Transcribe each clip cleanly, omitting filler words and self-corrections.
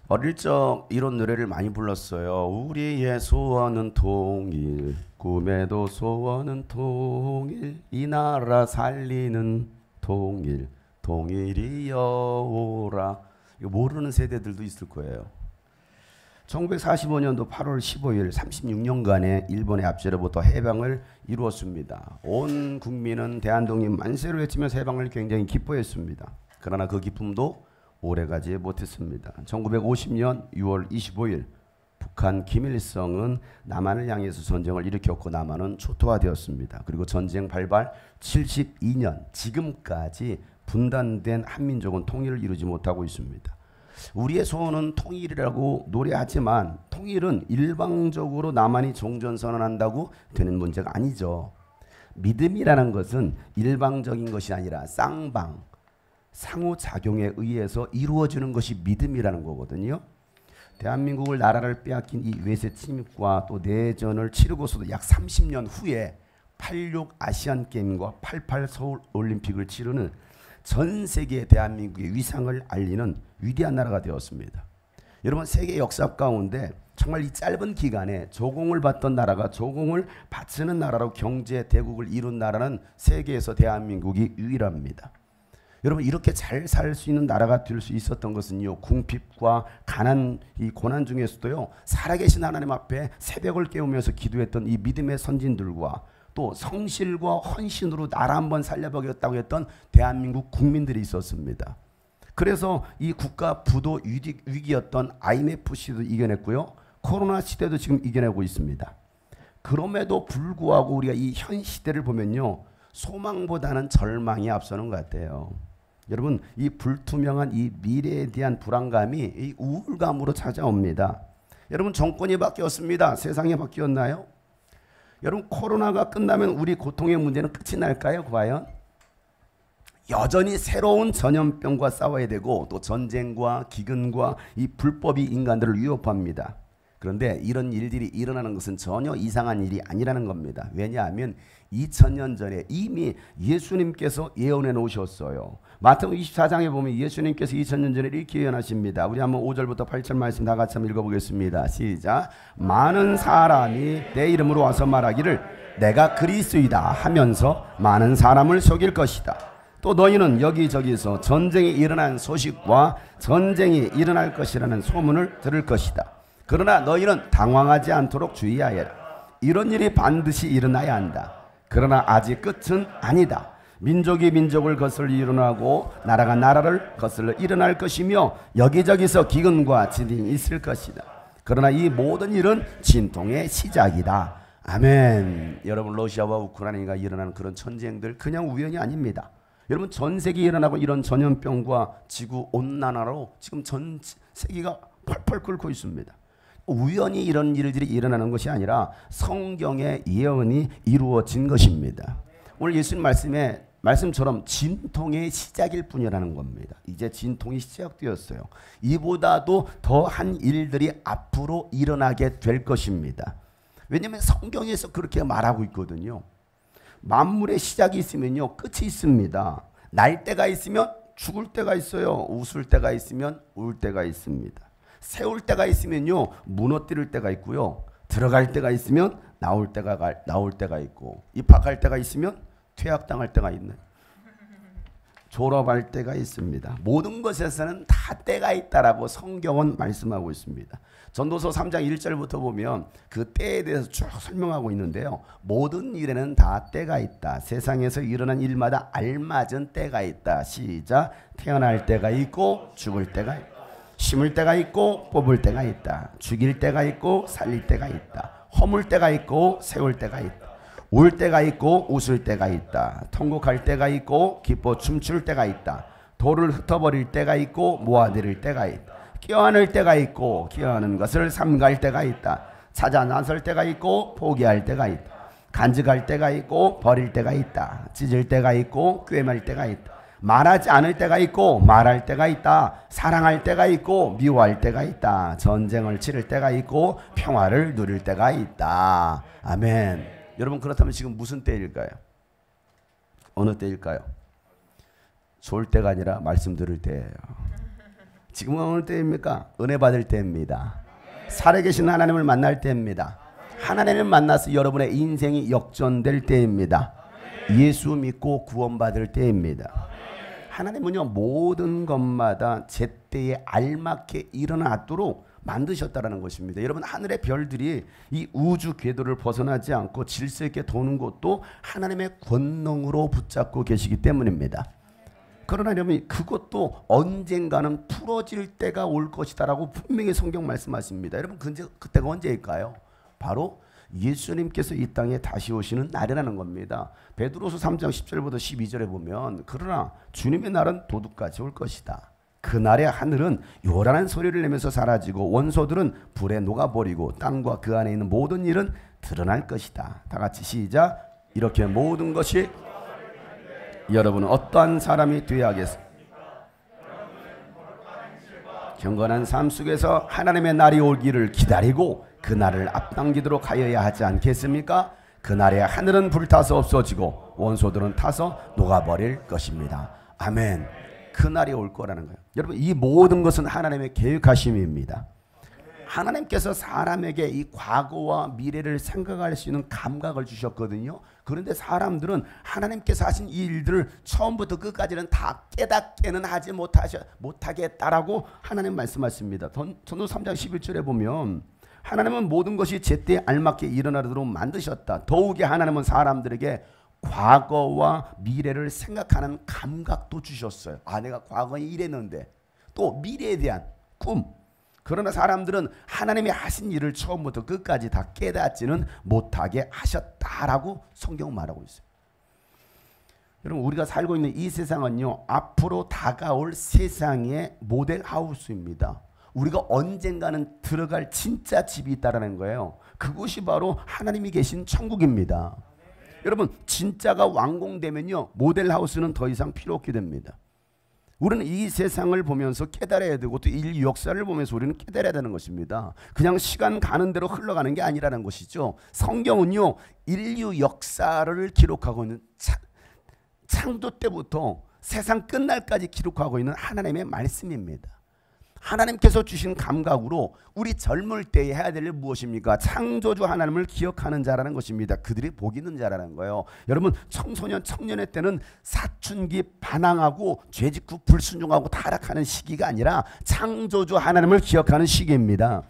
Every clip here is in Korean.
어릴 적 이런 노래를 많이 불렀어요. 우리의 소원은 통일, 꿈에도 소원은 통일, 이 나라 살리는 통일, 통일이여 오라. 이거 모르는 세대들도 있을 거예요. 1945년도 8월 15일 36년간의 일본의 압제로부터 해방을 이루었습니다. 온 국민은 대한독립 만세를 외치면서 해방을 굉장히 기뻐했습니다. 그러나 그 기쁨도 오래가지 못했습니다. 1950년 6월 25일 북한 김일성은 남한을 향해서 전쟁을 일으켰고 남한은 초토화되었습니다. 그리고 전쟁 발발 72년 지금까지 분단된 한민족은 통일을 이루지 못하고 있습니다. 우리의 소원은 통일이라고 노래하지만 통일은 일방적으로 남한이 종전선언한다고 되는 문제가 아니죠. 믿음이라는 것은 일방적인 것이 아니라 쌍방, 상호작용에 의해서 이루어지는 것이 믿음이라는 거거든요. 대한민국을 나라를 빼앗긴 이 외세 침입과 또 내전을 치르고서도 약 30년 후에 86 아시안게임과 88 서울올림픽을 치르는 전 세계 대한민국의 위상을 알리는 위대한 나라가 되었습니다. 여러분, 세계 역사 가운데 정말 이 짧은 기간에 조공을 받던 나라가 조공을 바치는 나라로 경제 대국을 이룬 나라는 세계에서 대한민국이 유일합니다. 여러분, 이렇게 잘 살 수 있는 나라가 될 수 있었던 것은요, 궁핍과 가난, 이 고난 중에서도요, 살아계신 하나님 앞에 새벽을 깨우면서 기도했던 이 믿음의 선진들과 또 성실과 헌신으로 나라 한번 살려보겠다고 했던 대한민국 국민들이 있었습니다. 그래서 이 국가 부도 위기였던 IMF 시대도 이겨냈고요, 코로나 시대도 지금 이겨내고 있습니다. 그럼에도 불구하고 우리가 이 현 시대를 보면요, 소망보다는 절망이 앞서는 것 같아요. 여러분, 이 불투명한 이 미래에 대한 불안감이 이 우울감으로 찾아옵니다. 여러분, 정권이 바뀌었습니다. 세상이 바뀌었나요? 여러분, 코로나가 끝나면 우리 고통의 문제는 끝이 날까요? 과연? 여전히 새로운 전염병과 싸워야 되고 또 전쟁과 기근과 이 불법이 인간들을 위협합니다. 그런데 이런 일들이 일어나는 것은 전혀 이상한 일이 아니라는 겁니다. 왜냐하면 2000년 전에 이미 예수님께서 예언해 놓으셨어요. 마태복음 24장에 보면 예수님께서 2000년 전에 이렇게 예언하십니다. 우리 한번 5절부터 8절 말씀 다 같이 한번 읽어보겠습니다. 시작. 많은 사람이 내 이름으로 와서 말하기를 내가 그리스도이다 하면서 많은 사람을 속일 것이다. 또 너희는 여기저기서 전쟁이 일어난 소식과 전쟁이 일어날 것이라는 소문을 들을 것이다. 그러나 너희는 당황하지 않도록 주의하여라. 이런 일이 반드시 일어나야 한다. 그러나 아직 끝은 아니다. 민족이 민족을 거슬러 일어나고 나라가 나라를 거슬러 일어날 것이며 여기저기서 기근과 지진이 있을 것이다. 그러나 이 모든 일은 진통의 시작이다. 아멘. 여러분, 러시아와 우크라이나가 일어나는 그런 전쟁들 그냥 우연이 아닙니다. 여러분, 전 세계에 일어나고 이런 전염병과 지구온난화로 지금 전 세계가 펄펄 끓고 있습니다. 우연히 이런 일들이 일어나는 것이 아니라 성경의 예언이 이루어진 것입니다. 오늘 예수님 말씀처럼 진통의 시작일 뿐이라는 겁니다. 이제 진통이 시작되었어요. 이보다도 더한 일들이 앞으로 일어나게 될 것입니다. 왜냐하면 성경에서 그렇게 말하고 있거든요. 만물의 시작이 있으면요, 끝이 있습니다. 날 때가 있으면 죽을 때가 있어요. 웃을 때가 있으면 울 때가 있습니다. 세울 때가 있으면요, 무너뜨릴 때가 있고요, 들어갈 때가 있으면 나올 때가 있고, 입학할 때가 있으면 퇴학당할 때가 있는, 졸업할 때가 있습니다. 모든 것에서는 다 때가 있다라고 성경은 말씀하고 있습니다. 전도서 3장 1절부터 보면 그 때에 대해서 쭉 설명하고 있는데요, 모든 일에는 다 때가 있다. 세상에서 일어난 일마다 알맞은 때가 있다. 시작. 태어날 때가 있고 죽을 때가 있다. 심을 때가 있고 뽑을 때가 있다. 죽일 때가 있고 살릴 때가 있다. 허물 때가 있고 세울 때가 있다. 울 때가 있고 웃을 때가 있다. 통곡할 때가 있고 기뻐 춤출 때가 있다. 돌을 흩어버릴 때가 있고 모아들일 때가 있다. 껴안을 때가 있고 껴안은 것을 삼갈 때가 있다. 찾아 나설 때가 있고 포기할 때가 있다. 간직할 때가 있고 버릴 때가 있다. 찢을 때가 있고 꿰맬 때가 있다. 말하지 않을 때가 있고 말할 때가 있다. 사랑할 때가 있고 미워할 때가 있다. 전쟁을 치를 때가 있고 평화를 누릴 때가 있다. 아멘. 여러분, 그렇다면 지금 무슨 때일까요? 어느 때일까요? 좋을 때가 아니라 말씀 들을 때예요. 지금은 어느 때입니까? 은혜 받을 때입니다. 살아계신 하나님을 만날 때입니다. 하나님을 만나서 여러분의 인생이 역전될 때입니다. 예수 믿고 구원받을 때입니다. 하나님은요, 모든 것마다 제때에 알맞게 일어나도록 만드셨다라는 것입니다. 여러분, 하늘의 별들이 이 우주 궤도를 벗어나지 않고 질서 있게 도는 것도 하나님의 권능으로 붙잡고 계시기 때문입니다. 그러나 여러분, 그것도 언젠가는 풀어질 때가 올 것이다라고 분명히 성경 말씀하십니다. 여러분, 그때가 언제일까요? 바로 예수님께서 이 땅에 다시 오시는 날이라는 겁니다. 베드로서 3장 10절부터 12절에 보면, 그러나 주님의 날은 도둑같이 올 것이다. 그날의 하늘은 요란한 소리를 내면서 사라지고 원소들은 불에 녹아버리고 땅과 그 안에 있는 모든 일은 드러날 것이다. 다 같이 시작. 이렇게 모든 것이 여러분은 어떠한 사람이 되어야 하겠습니까? 경건한 삶 속에서 하나님의 날이 오기를 기다리고 그 날을 앞당기도록 하여야 하지 않겠습니까? 그날에 하늘은 불타서 없어지고 원소들은 타서 녹아버릴 것입니다. 아멘. 그날이 올 거라는 거예요. 여러분, 이 모든 것은 하나님의 계획하심입니다. 하나님께서 사람에게 이 과거와 미래를 생각할 수 있는 감각을 주셨거든요. 그런데 사람들은 하나님께서 하신 이 일들을 처음부터 끝까지는 다 깨닫게는 하지 못하겠다라고 하나님 말씀하십니다. 전도 3장 11절에 보면, 하나님은 모든 것이 제때에 알맞게 일어나도록 만드셨다. 더욱이 하나님은 사람들에게 과거와 미래를 생각하는 감각도 주셨어요. 내가 과거에 이랬는데, 또 미래에 대한 꿈. 그러나 사람들은 하나님이 하신 일을 처음부터 끝까지 다 깨닫지는 못하게 하셨다라고 성경 말하고 있어요. 여러분, 우리가 살고 있는 이 세상은요, 앞으로 다가올 세상의 모델 하우스입니다. 우리가 언젠가는 들어갈 진짜 집이 있다라는 거예요. 그곳이 바로 하나님이 계신 천국입니다. 여러분, 진짜가 완공되면요, 모델 하우스는 더 이상 필요 없게 됩니다. 우리는 이 세상을 보면서 깨달아야 되고, 또 인류 역사를 보면서 우리는 깨달아야 되는 것입니다. 그냥 시간 가는 대로 흘러가는 게 아니라는 것이죠. 성경은요, 인류 역사를 기록하고 있는 창조 때부터 세상 끝날까지 기록하고 있는 하나님의 말씀입니다. 하나님께서 주신 감각으로 우리 젊을 때에 해야 될 일 무엇입니까? 창조주 하나님을 기억하는 자라는 것입니다. 그들이 복 있는 자라는 거예요. 여러분, 청소년 청년의 때는 사춘기 반항하고 죄짓고 불순종하고 타락하는 시기가 아니라 창조주 하나님을 기억하는 시기입니다.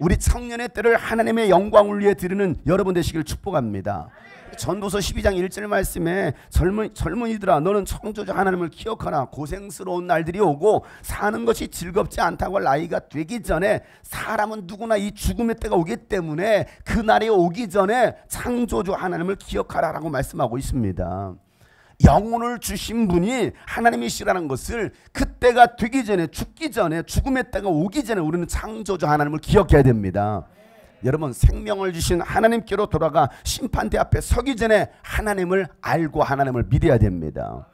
우리 청년의 때를 하나님의 영광을 위해 드리는 여러분 되시길 축복합니다. 전도서 12장 1절 말씀에 젊은이들아, 너는 창조주 하나님을 기억하라. 고생스러운 날들이 오고 사는 것이 즐겁지 않다고 할 나이가 되기 전에, 사람은 누구나 이 죽음의 때가 오기 때문에 그 날이 오기 전에 창조주 하나님을 기억하라라고 말씀하고 있습니다. 영혼을 주신 분이 하나님이시라는 것을 그때가 되기 전에, 죽기 전에, 죽음의 때가 오기 전에 우리는 창조주 하나님을 기억해야 됩니다. 여러분, 생명을 주신 하나님께로 돌아가 심판대 앞에 서기 전에 하나님을 알고 하나님을 믿어야 됩니다.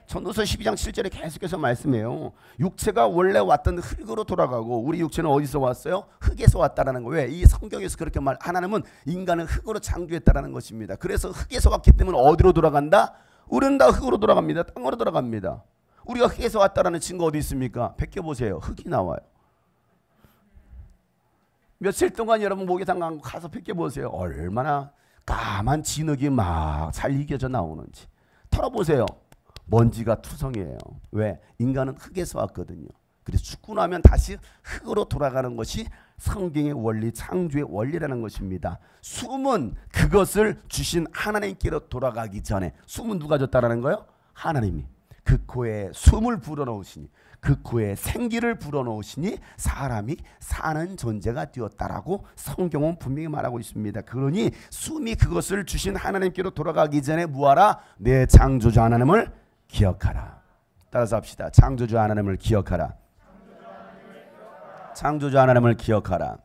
전도서 12장 7절에 계속해서 말씀해요. 육체가 원래 왔던 흙으로 돌아가고, 우리 육체는 어디서 왔어요? 흙에서 왔다라는 거예요. 왜? 이 성경에서 그렇게 하나님은 인간을 흙으로 창조했다라는 것입니다. 그래서 흙에서 왔기 때문에 어디로 돌아간다? 우리는 다 흙으로 돌아갑니다. 땅으로 돌아갑니다. 우리가 흙에서 왔다라는 증거 어디 있습니까? 베껴보세요. 흙이 나와요. 며칠 동안 여러분 모기장 가서 베껴보세요. 얼마나 까만 진흙이 막 잘 이겨져 나오는지. 털어보세요. 먼지가 투성이에요. 왜? 인간은 흙에서 왔거든요. 그래서 죽고 나면 다시 흙으로 돌아가는 것이 성경의 원리, 창조의 원리라는 것입니다. 숨은 그것을 주신 하나님께로 돌아가기 전에, 숨은 누가 줬다라는 거예요? 하나님이. 그 코에 숨을 불어넣으시니, 그 코에 생기를 불어넣으시니 사람이 사는 존재가 되었다라고 성경은 분명히 말하고 있습니다. 그러니 숨이 그것을 주신 하나님께로 돌아가기 전에 뭐하라? 내 창조주 하나님을 기억하라. 따라서 합시다. 창조주 하나님을 기억하라. 창조주 하나님을 기억하라.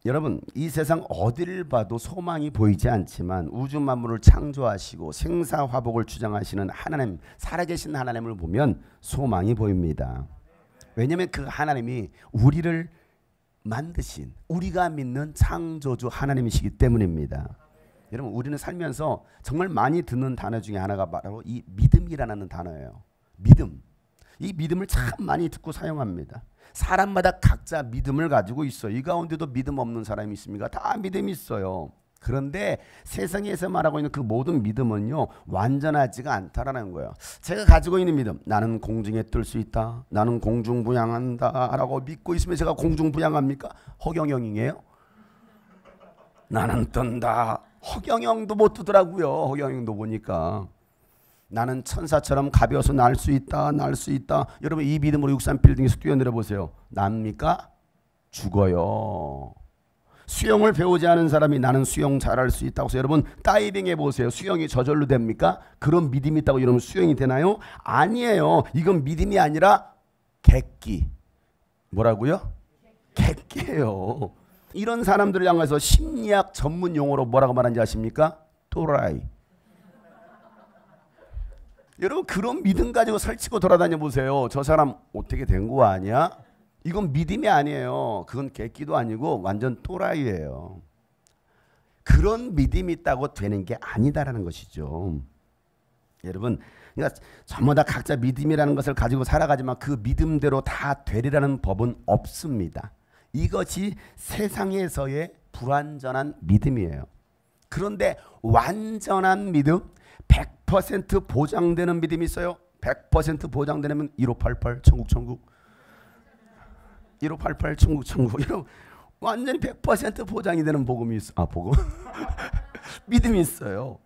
여러분, 이 세상 어디를 봐도 소망이 보이지 않지만 우주 만물을 창조하시고 생사화복을 주장하시는 하나님, 살아계신 하나님을 보면 소망이 보입니다. 왜냐하면 그 하나님이 우리를 만드신, 우리가 믿는 창조주 하나님이시기 때문입니다. 여러분, 우리는 살면서 정말 많이 듣는 단어 중에 하나가 바로 이 믿음이라는 단어예요. 믿음. 이 믿음을 참 많이 듣고 사용합니다. 사람마다 각자 믿음을 가지고 있어요. 이 가운데도 믿음 없는 사람이 있습니까? 다 믿음이 있어요. 그런데 세상에서 말하고 있는 그 모든 믿음은요, 완전하지가 않다라는 거예요. 제가 가지고 있는 믿음, 나는 공중에 뜰 수 있다, 나는 공중부양한다 라고 믿고 있으면 제가 공중부양합니까? 허경영이에요? 나는 뜬다. 허경영도 못 뜨더라고요. 허경영도 보니까. 나는 천사처럼 가벼워서 날 수 있다, 날 수 있다. 여러분 이 믿음으로 63빌딩에서 뛰어내려 보세요. 납니까? 죽어요. 수영을 배우지 않은 사람이 나는 수영 잘할 수 있다고 해서 여러분 다이빙 해보세요. 수영이 저절로 됩니까? 그런 믿음이 있다고 여러분 수영이 되나요? 아니에요. 이건 믿음이 아니라 객기. 뭐라고요? 객기예요. 이런 사람들을 향해서 심리학 전문 용어로 뭐라고 말하는지 아십니까? 또라이. 여러분 그런 믿음 가지고 설치고 돌아다녀 보세요. 저 사람 어떻게 된 거 아니야? 이건 믿음이 아니에요. 그건 객기도 아니고 완전 또라이예요. 그런 믿음이 있다고 되는 게 아니다라는 것이죠. 여러분, 그러니까 전부 다 각자 믿음이라는 것을 가지고 살아가지만 그 믿음대로 다 되리라는 법은 없습니다. 이것이 세상에서의 불완전한 믿음이에요. 그런데 완전한 믿음, 100% 보장되는 믿음이 있어요. 100% 보장되면 1588 천국 1588 천국 이런 완전 100% 보장이 되는 복음이 있어. 복음? 믿음이 있어요.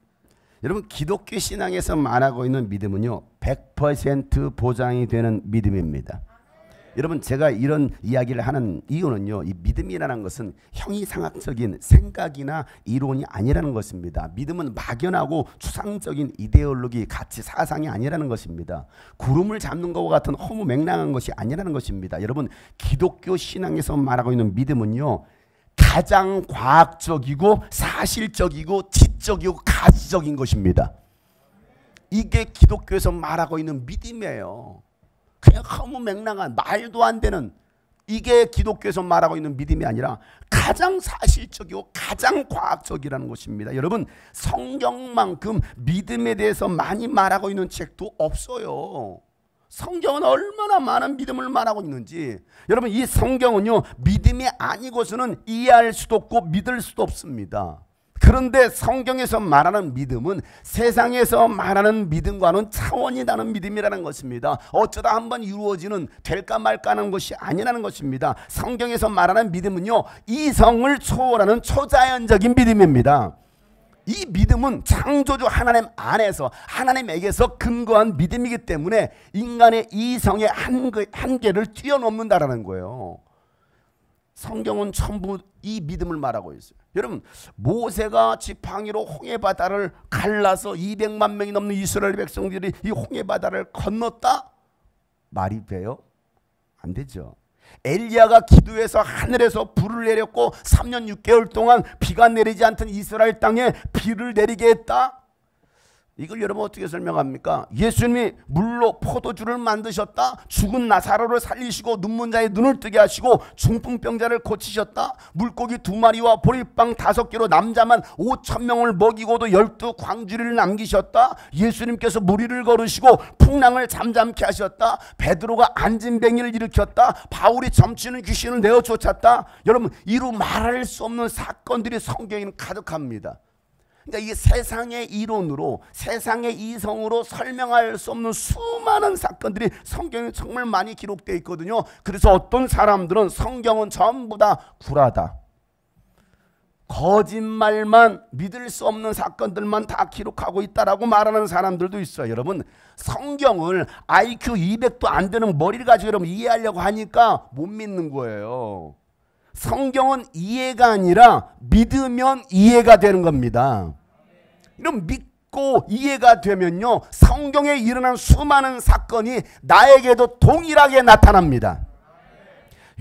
여러분 기독교 신앙에서 말하고 있는 믿음은요 100% 보장이 되는 믿음입니다. 여러분 제가 이런 이야기를 하는 이유는요, 이 믿음이라는 것은 형이상학적인 생각이나 이론이 아니라는 것입니다. 믿음은 막연하고 추상적인 이데올로기, 가치, 사상이 아니라는 것입니다. 구름을 잡는 것과 같은 허무맹랑한 것이 아니라는 것입니다. 여러분 기독교 신앙에서 말하고 있는 믿음은요 가장 과학적이고 사실적이고 지적이고 가지적인 것입니다. 이게 기독교에서 말하고 있는 믿음이에요. 그냥 허무맹랑한 말도 안 되는, 이게 기독교에서 말하고 있는 믿음이 아니라 가장 사실적이고 가장 과학적이라는 것입니다. 여러분 성경만큼 믿음에 대해서 많이 말하고 있는 책도 없어요. 성경은 얼마나 많은 믿음을 말하고 있는지. 여러분 이 성경은요 믿음이 아니고서는 이해할 수도 없고 믿을 수도 없습니다. 그런데 성경에서 말하는 믿음은 세상에서 말하는 믿음과는 차원이 다른 믿음이라는 것입니다. 어쩌다 한번 이루어지는 될까 말까 하는 것이 아니라는 것입니다. 성경에서 말하는 믿음은요 이성을 초월하는 초자연적인 믿음입니다. 이 믿음은 창조주 하나님 안에서 하나님에게서 근거한 믿음이기 때문에 인간의 이성의 한계를 뛰어넘는다라는 거예요. 성경은 전부 이 믿음을 말하고 있어요. 여러분 모세가 지팡이로 홍해바다를 갈라서 200만 명이 넘는 이스라엘 백성들이 이 홍해바다를 건넜다? 말이 돼요? 안 되죠. 엘리야가 기도해서 하늘에서 불을 내렸고 3년 6개월 동안 비가 내리지 않던 이스라엘 땅에 비를 내리게 했다? 이걸 여러분 어떻게 설명합니까? 예수님이 물로 포도주를 만드셨다? 죽은 나사로를 살리시고 눈먼 자의 눈을 뜨게 하시고 중풍병자를 고치셨다? 물고기 2마리와 보리빵 5개로 남자만 5,000명을 먹이고도 12광주리를 남기셨다? 예수님께서 무리를 걸으시고 풍랑을 잠잠케 하셨다? 베드로가 안진뱅이를 일으켰다? 바울이 점치는 귀신을 내어 쫓았다? 여러분 이루 말할 수 없는 사건들이 성경에는 가득합니다. 그러니까 이게 세상의 이론으로 세상의 이성으로 설명할 수 없는 수많은 사건들이 성경에 정말 많이 기록되어 있거든요. 그래서 어떤 사람들은 성경은 전부 다 구라다, 거짓말만, 믿을 수 없는 사건들만 다 기록하고 있다라고 말하는 사람들도 있어요. 여러분 성경을 IQ 200도 안 되는 머리를 가지고 여러분 이해하려고 하니까 못 믿는 거예요. 성경은 이해가 아니라 믿으면 이해가 되는 겁니다. 이런 믿고 이해가 되면요 성경에 일어난 수많은 사건이 나에게도 동일하게 나타납니다.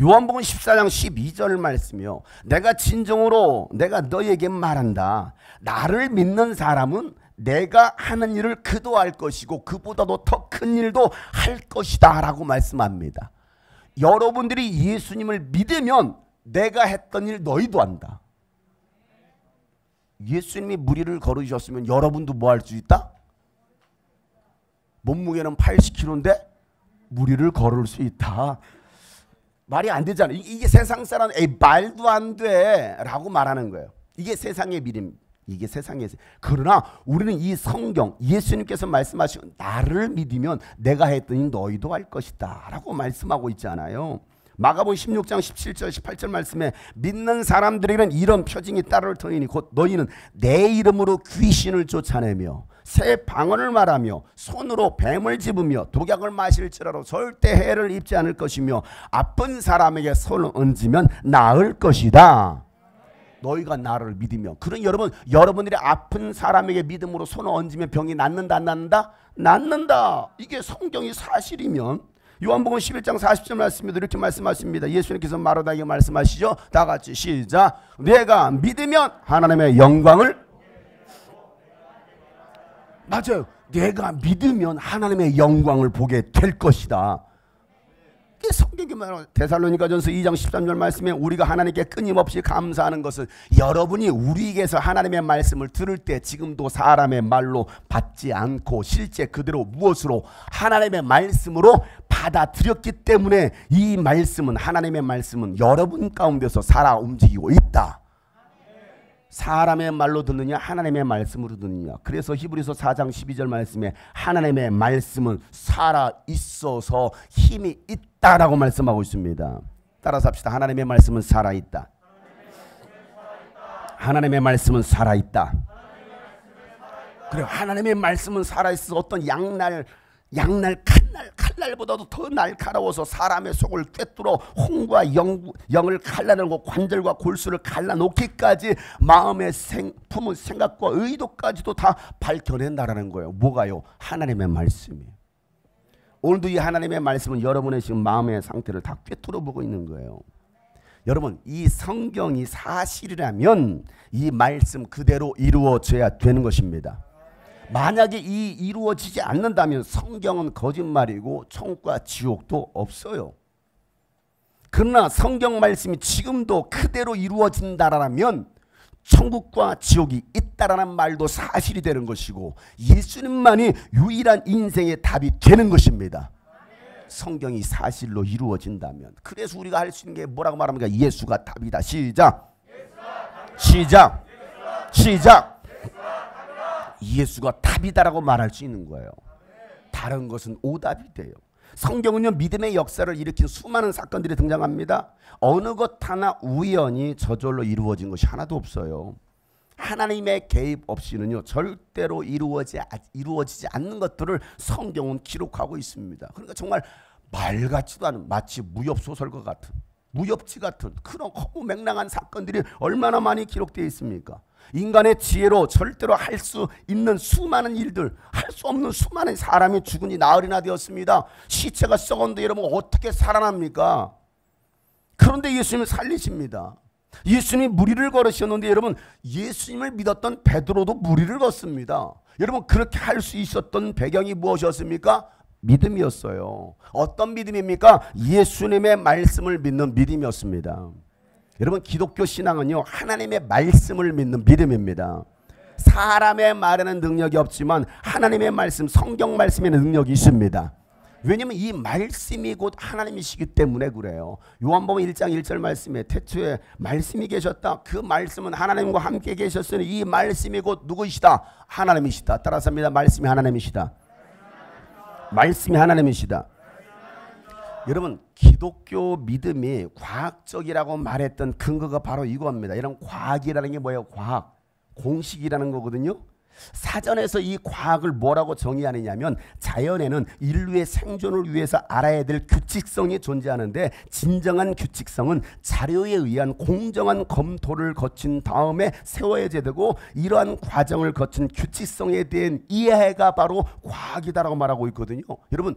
요한복음 14장 12절 말씀이요, 내가 진정으로 내가 너에게 말한다. 나를 믿는 사람은 내가 하는 일을 그도 할 것이고 그보다도 더 큰 일도 할 것이다 라고 말씀합니다. 여러분들이 예수님을 믿으면 내가 했던 일 너희도 한다. 예수님이 무리를 걸으셨으면 여러분도 뭐 할 수 있다? 몸무게는 80kg인데 무리를 걸을 수 있다. 말이 안 되잖아요. 이게 세상 사람 말도 안 돼라고 말하는 거예요. 이게 세상의 믿음. 이게 세상의. 그러나 우리는 이 성경 예수님께서 말씀하신 나를 믿으면 내가 했더니 너희도 할 것이다 라고 말씀하고 있잖아요. 마가복음 16장 17절 18절 말씀에 믿는 사람들에게는 이런 표징이 따를 터이니 곧 너희는 내 이름으로 귀신을 쫓아내며 새 방언을 말하며 손으로 뱀을 집으며 독약을 마실지라도 절대 해를 입지 않을 것이며 아픈 사람에게 손을 얹으면 나을 것이다. 너희가 나를 믿으며. 그런 여러분들이 아픈 사람에게 믿음으로 손을 얹으면 병이 낫는다 안 낫는다? 낫는다. 이게 성경이 사실이면 요한복음 11장 40절 말씀에도 이렇게 말씀하십니다. 예수님께서 마르다에게 말씀하시죠. 다 같이 시작. 내가 믿으면 하나님의 영광을. 맞아요. 내가 믿으면 하나님의 영광을 보게 될 것이다. 이게 성경이 말하는 데살로니가전서 2장 13절 말씀에 우리가 하나님께 끊임없이 감사하는 것은 여러분이 우리에게서 하나님의 말씀을 들을 때 지금도 사람의 말로 받지 않고 실제 그대로 무엇으로 하나님의 말씀으로 받아들였기 때문에 이 말씀은 하나님의 말씀은 여러분 가운데서 살아 움직이고 있다. 사람의 말로 듣느냐 하나님의 말씀으로 듣느냐. 그래서 히브리서 4장 12절 말씀에 하나님의 말씀은 살아있어서 힘이 있다라고 말씀하고 있습니다. 따라서 합시다. 하나님의 말씀은 살아있다. 하나님의 말씀은 살아있다. 그래, 하나님의 말씀은 살아있어. 어떤 양날 칼날보다도 더 날카로워서 사람의 속을 꿰뚫어 혼과 영을 갈라내고 관절과 골수를 갈라놓기까지 마음의 품은 생각과 의도까지도 다 밝혀낸다라는 거예요. 뭐가요? 하나님의 말씀이. 오늘도 이 하나님의 말씀은 여러분의 지금 마음의 상태를 다 꿰뚫어 보고 있는 거예요. 여러분, 이 성경이 사실이라면 이 말씀 그대로 이루어져야 되는 것입니다. 만약에 이 이루어지지 않는다면 성경은 거짓말이고 천국과 지옥도 없어요. 그러나 성경 말씀이 지금도 그대로 이루어진다라면 천국과 지옥이 있다라는 말도 사실이 되는 것이고 예수님만이 유일한 인생의 답이 되는 것입니다. 성경이 사실로 이루어진다면. 그래서 우리가 할 수 있는 게 뭐라고 말합니까? 예수가 답이다. 시작. 시작. 시작. 예수가 답이다라고 말할 수 있는 거예요. 다른 것은 오답이 돼요. 성경은요, 믿음의 역사를 일으킨 수많은 사건들이 등장합니다. 어느 것 하나 우연히 저절로 이루어진 것이 하나도 없어요. 하나님의 개입 없이는요 절대로 이루어지지 않는 것들을 성경은 기록하고 있습니다. 그러니까 정말 말 같지도 않은, 마치 무협소설과 같은, 무협지 같은 그런 허무맹랑한 사건들이 얼마나 많이 기록되어 있습니까? 인간의 지혜로 절대로 할 수 있는 수많은 일들, 할 수 없는 수많은 사람이 죽으니 나흘이나 되었습니다. 시체가 썩었는데 여러분 어떻게 살아납니까? 그런데 예수님을 살리십니다. 예수님이 무리를 걸으셨는데 여러분 예수님을 믿었던 베드로도 무리를 걷습니다. 여러분 그렇게 할 수 있었던 배경이 무엇이었습니까? 믿음이었어요. 어떤 믿음입니까? 예수님의 말씀을 믿는 믿음이었습니다. 여러분 기독교 신앙은요 하나님의 말씀을 믿는 믿음입니다. 사람의 말에는 능력이 없지만 하나님의 말씀, 성경 말씀에는 능력이 있습니다. 왜냐하면 이 말씀이 곧 하나님이시기 때문에 그래요. 요한복음 1장 1절 말씀에 태초에 말씀이 계셨다. 그 말씀은 하나님과 함께 계셨으니 이 말씀이 곧 누구이시다? 하나님이시다. 따라서 합니다. 말씀이 하나님이시다. 말씀이 하나님이시다. 여러분 기독교 믿음이 과학적이라고 말했던 근거가 바로 이거입니다. 이런 과학이라는 게 뭐예요? 과학, 공식이라는 거거든요. 사전에서 이 과학을 뭐라고 정의하느냐면 자연에는 인류의 생존을 위해서 알아야 될 규칙성이 존재하는데 진정한 규칙성은 자료에 의한 공정한 검토를 거친 다음에 세워야 되고 이러한 과정을 거친 규칙성에 대한 이해가 바로 과학이다라고 말하고 있거든요. 여러분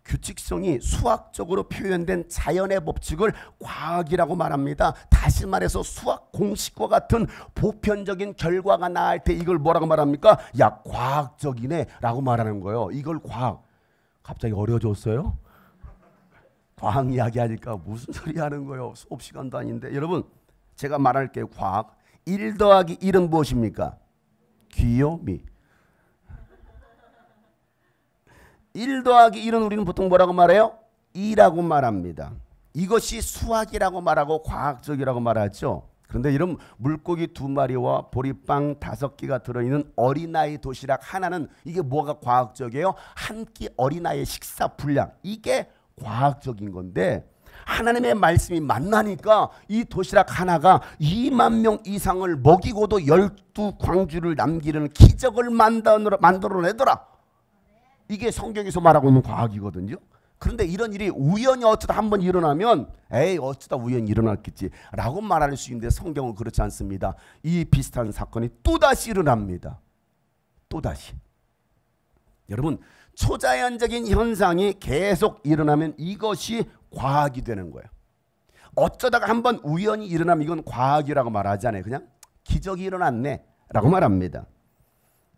규칙성이 수학적으로 표현된 자연의 법칙을 과학이라고 말합니다. 다시 말해서 수학 공식과 같은 보편적인 결과가 나올 때 이걸 뭐라고 말합니까? 야 과학적이네 라고 말하는 거예요. 이걸 과학. 갑자기 어려워졌어요? 과학 이야기하니까 무슨 소리 하는 거예요? 수업 시간도 아닌데. 여러분 제가 말할게요. 과학. 1 더하기 1은 무엇입니까? 귀요미. 1 더하기 1은 우리는 보통 뭐라고 말해요? 2라고 말합니다. 이것이 수학이라고 말하고 과학적이라고 말하죠. 그런데 이런 물고기 2마리와 보리빵 5개가 들어있는 어린아이 도시락 하나는 이게 뭐가 과학적이에요? 한 끼 어린아이의 식사 분량, 이게 과학적인 건데 하나님의 말씀이 만나니까 이 도시락 하나가 2만 명 이상을 먹이고도 12광주를 남기는 기적을 만들어내더라. 이게 성경에서 말하고 있는 과학이거든요. 그런데 이런 일이 우연히 어쩌다 한번 일어나면 에이 어쩌다 우연히 일어났겠지 라고 말할 수 있는데 성경은 그렇지 않습니다. 이 비슷한 사건이 또다시 일어납니다. 또다시. 여러분, 초자연적인 현상이 계속 일어나면 이것이 과학이 되는 거예요. 어쩌다가 한번 우연히 일어나면 이건 과학이라고 말하지 않아요. 그냥 기적이 일어났네 라고 말합니다.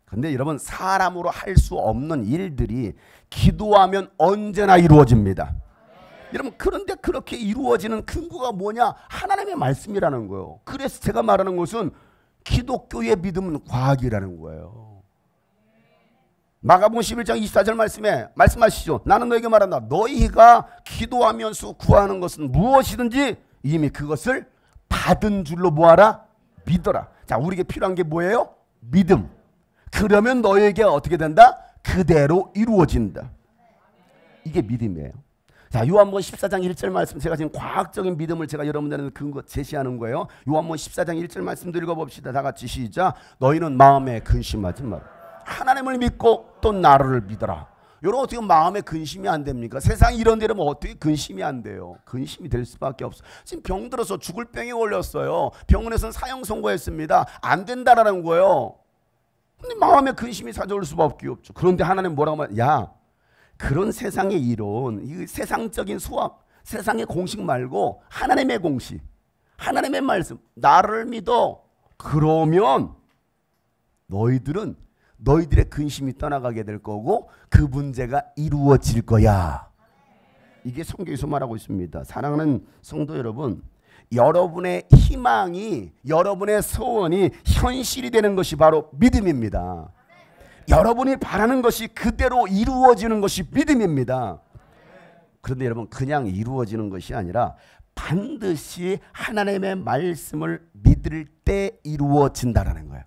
근데 여러분, 사람으로 할 수 없는 일들이 기도하면 언제나 이루어집니다. 여러분, 그런데 그렇게 이루어지는 근거가 뭐냐? 하나님의 말씀이라는 거예요. 그래서 제가 말하는 것은 기독교의 믿음은 과학이라는 거예요. 마가복음 11장 24절 말씀에 말씀하시죠. 나는 너에게 말한다. 너희가 기도하면서 구하는 것은 무엇이든지 이미 그것을 받은 줄로 뭐하라? 믿어라. 자, 우리에게 필요한 게 뭐예요? 믿음. 그러면 너에게 어떻게 된다? 그대로 이루어진다. 이게 믿음이에요. 자, 요한복음 14장 1절 말씀, 제가 지금 과학적인 믿음을 제가 여러분들한테 근거 제시하는 거예요. 요한복음 14장 1절 말씀도 읽어봅시다. 다 같이 시작. 너희는 마음에 근심하지 마라. 하나님을 믿고 또 나를 믿어라. 여러분, 어떻게 마음에 근심이 안 됩니까? 세상이 이런 데라면 어떻게 근심이 안 돼요? 근심이 될 수밖에 없어. 지금 병 들어서 죽을 병에 걸렸어요. 병원에서는 사형 선고했습니다. 안 된다라는 거예요. 근데 마음에 근심이 찾아올 수밖에 없죠. 그런데 하나님 뭐라고 말해? 야, 그런 세상의 이론, 이 세상적인 수학, 세상의 공식 말고 하나님의 공식, 하나님의 말씀, 나를 믿어. 그러면 너희들은 너희들의 근심이 떠나가게 될 거고 그 문제가 이루어질 거야. 이게 성경에서 말하고 있습니다. 사랑하는 성도 여러분, 여러분의 희망이, 여러분의 소원이 현실이 되는 것이 바로 믿음입니다. 여러분이 바라는 것이 그대로 이루어지는 것이 믿음입니다. 그런데 여러분, 그냥 이루어지는 것이 아니라 반드시 하나님의 말씀을 믿을 때 이루어진다라는 거예요.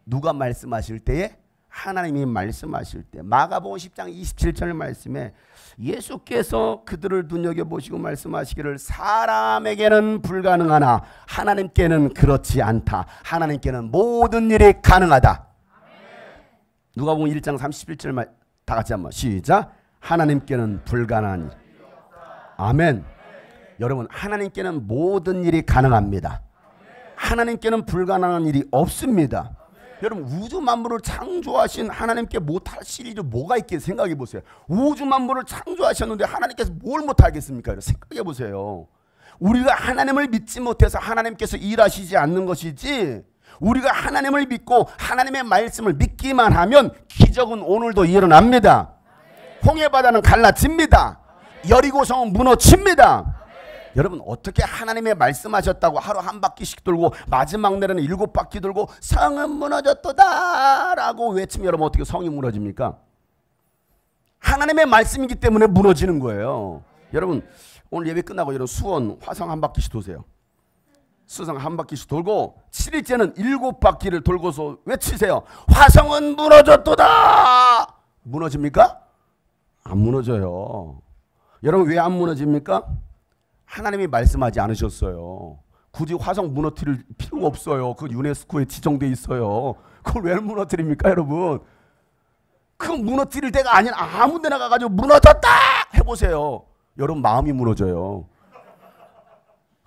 누가 말씀하실 때에? 하나님이 말씀하실 때. 마가복음 10장 27절 말씀에 예수께서 그들을 눈여겨보시고 말씀하시기를 사람에게는 불가능하나 하나님께는 그렇지 않다. 하나님께는 모든 일이 가능하다. 누가복음 1장 31절 말 다 같이 한번 시작. 하나님께는 불가능한 일. 아멘. 여러분, 하나님께는 모든 일이 가능합니다. 하나님께는 불가능한 일이 없습니다. 여러분, 우주 만물을 창조하신 하나님께 못하실 일이 뭐가 있겠어요? 생각해 보세요. 우주 만물을 창조하셨는데 하나님께서 뭘 못하겠습니까? 생각해 보세요. 우리가 하나님을 믿지 못해서 하나님께서 일하시지 않는 것이지, 우리가 하나님을 믿고 하나님의 말씀을 믿기만 하면 기적은 오늘도 일어납니다. 홍해바다는 갈라집니다. 여리고성은 무너집니다. 여러분, 어떻게 하나님의 말씀하셨다고 하루 한 바퀴씩 돌고 마지막 날에는 7바퀴 돌고 성은 무너졌도다 라고 외치면 여러분 어떻게 성이 무너집니까? 하나님의 말씀이기 때문에 무너지는 거예요. 여러분, 오늘 예배 끝나고 여러분 수원 화성 한 바퀴씩 도세요. 수성 한 바퀴씩 돌고 7일째는 7바퀴를 돌고서 외치세요. 화성은 무너졌도다. 무너집니까? 안 무너져요. 여러분, 왜 안 무너집니까? 하나님이 말씀하지 않으셨어요. 굳이 화성 무너뜨릴 필요가 없어요. 그 유네스코에 지정돼 있어요. 그걸 왜 무너뜨립니까, 여러분? 그 무너뜨릴 때가 아닌 아무 데나 가가지고 무너졌다 해보세요. 여러분, 마음이 무너져요.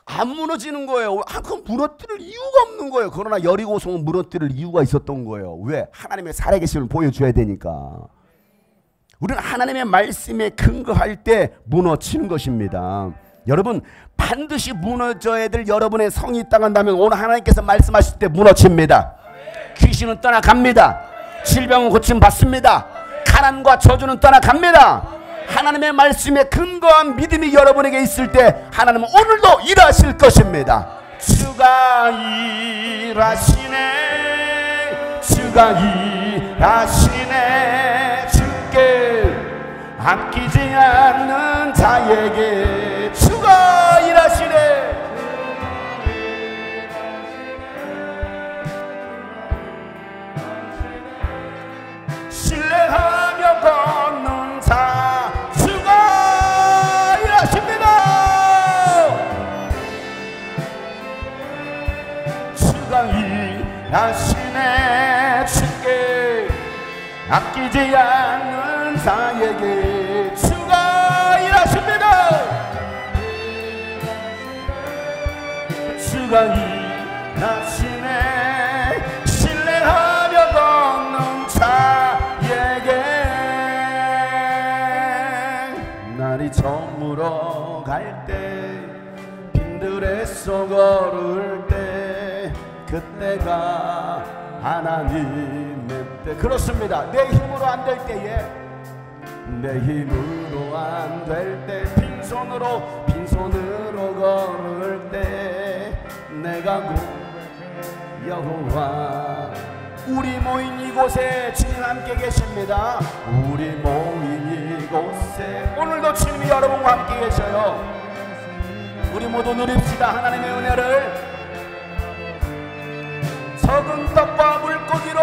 안 무너지는 거예요. 그건 무너뜨릴 이유가 없는 거예요. 그러나 여리고성은 무너뜨릴 이유가 있었던 거예요. 왜? 하나님의 살아계심을 보여줘야 되니까. 우리는 하나님의 말씀에 근거할 때 무너지는 것입니다. 여러분, 반드시 무너져야 될 여러분의 성이 있다간다면 오늘 하나님께서 말씀하실 때 무너집니다. 귀신은 떠나갑니다. 질병은 고침받습니다. 가난과 저주는 떠나갑니다. 하나님의 말씀에 근거한 믿음이 여러분에게 있을 때 하나님은 오늘도 일하실 것입니다. 주가 일하시네, 주가 일하시네, 주께 아끼지 않는 자에게 주가 일하시네. 신뢰하며 걷는 자 주가 일하십니다. 주가 일하시네. 주께 아끼지 않는 자에게 주가 일하십니다. 주가 일하시네. 신뢰하며 걷는 자에게 날이 저물어 갈 때 빈들에서 걸을 때 그때가 하나님의 때. 그렇습니다. 내 힘으로 안 될 때에, 내 힘으로 안 될 때, 빈손으로 걸을 때 내가 고백해 여호와. 우리 모인 이곳에 주님 함께 계십니다. 우리 모인 이곳에 오늘도 주님이 여러분과 함께 계셔요. 우리 모두 누립시다. 하나님의 은혜를. 적은 떡과 물고기로,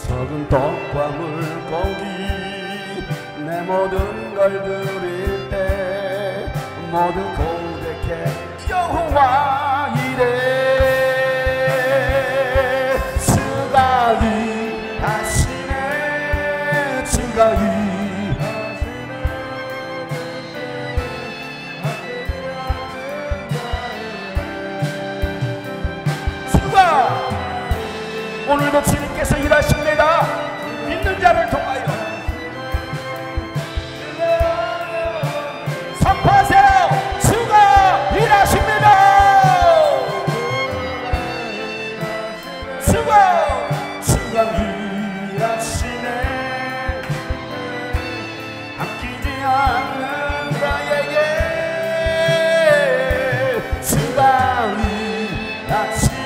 적은 떡과 물고기 내 모든 걸 드릴 때 모두 고백해 여호와 이래. 주가 일하시네. 주가 오늘도 주님께서 일하십니다. 믿는 자를 통하여 선포하세요. 주가 일하십니다. 주가 일하시네. 아끼지 않는 자에게 주가 일하시네.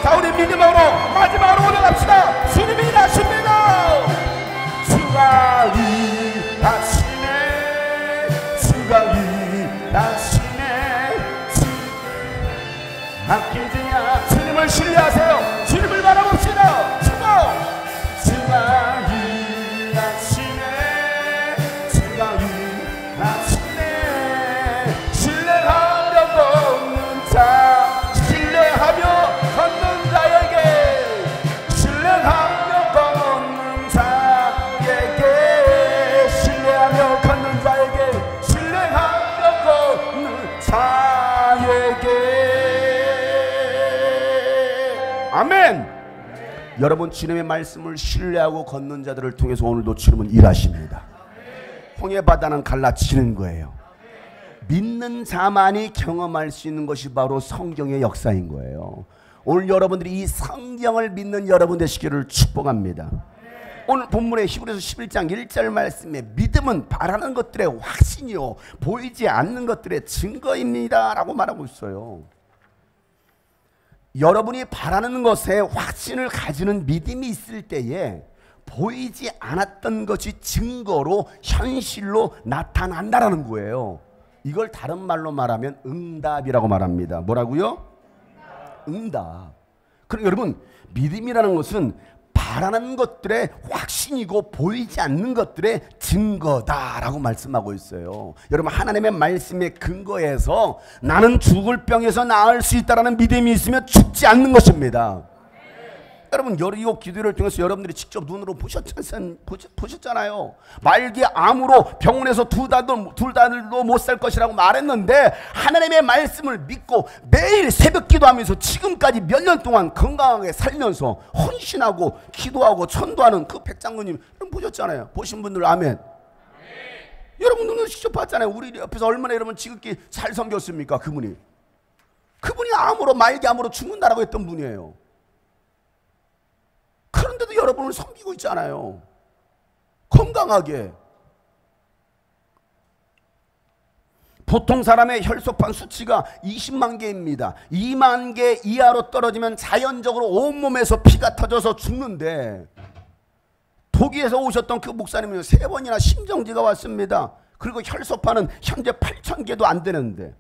자, 우리 믿음으로 마지막으로 올라갑시다. 주님이 일하십니다. 주가 일하시네. 주가 일하시네. 아끼지 않. 주님을 신뢰하세요. 주님을 바라봅시다. 주가 일하시네. 주가 일하시네. 신뢰하며 걷는 자, 신뢰하며 걷는 자에게, 신뢰하며 걷는 자에게, 신뢰하며 걷는 자에게, 신뢰하며 걷는 자에게. 아멘. 여러분, 주님의 말씀을 신뢰하고 걷는 자들을 통해서 오늘도 주님은 일하십니다. 홍해 바다는 갈라치는 거예요. 믿는 자만이 경험할 수 있는 것이 바로 성경의 역사인 거예요. 오늘 여러분들이 이 성경을 믿는 여러분 되시기를 축복합니다. 오늘 본문의 히브리서 11장 1절 말씀에 믿음은 바라는 것들의 확신이요 보이지 않는 것들의 증거입니다 라고 말하고 있어요. 여러분이 바라는 것에 확신을 가지는 믿음이 있을 때에 보이지 않았던 것이 증거로 현실로 나타난다라는 거예요. 이걸 다른 말로 말하면 응답이라고 말합니다. 뭐라고요? 응답. 그럼 여러분, 믿음이라는 것은 바라는 것들의 확신이고 보이지 않는 것들의 증거다라고 말씀하고 있어요. 여러분, 하나님의 말씀에 근거해서 나는 죽을 병에서 나을 수 있다는 믿음이 있으면 죽지 않는 것입니다. 여러분, 여리고 기도를 통해서 여러분들이 직접 눈으로 보셨잖아요. 말기 암으로 병원에서 둘 다들도 못 살 것이라고 말했는데 하나님의 말씀을 믿고 매일 새벽 기도하면서 지금까지 몇 년 동안 건강하게 살면서 헌신하고 기도하고 전도하는 그 백장로님 여러분 보셨잖아요. 보신 분들 아멘. 여러분 눈으로 직접 봤잖아요. 우리 옆에서 얼마나 여러분 지극히 잘 섬겼습니까? 그분이 암으로 말기 암으로 죽는다라고 했던 분이에요. 그런데도 여러분을 섬기고 있잖아요. 건강하게. 보통 사람의 혈소판 수치가 20만 개입니다. 2만 개 이하로 떨어지면 자연적으로 온몸에서 피가 터져서 죽는데, 독일에서 오셨던 그 목사님은 3번이나 심정지가 왔습니다. 그리고 혈소판은 현재 8,000개도 안 되는데,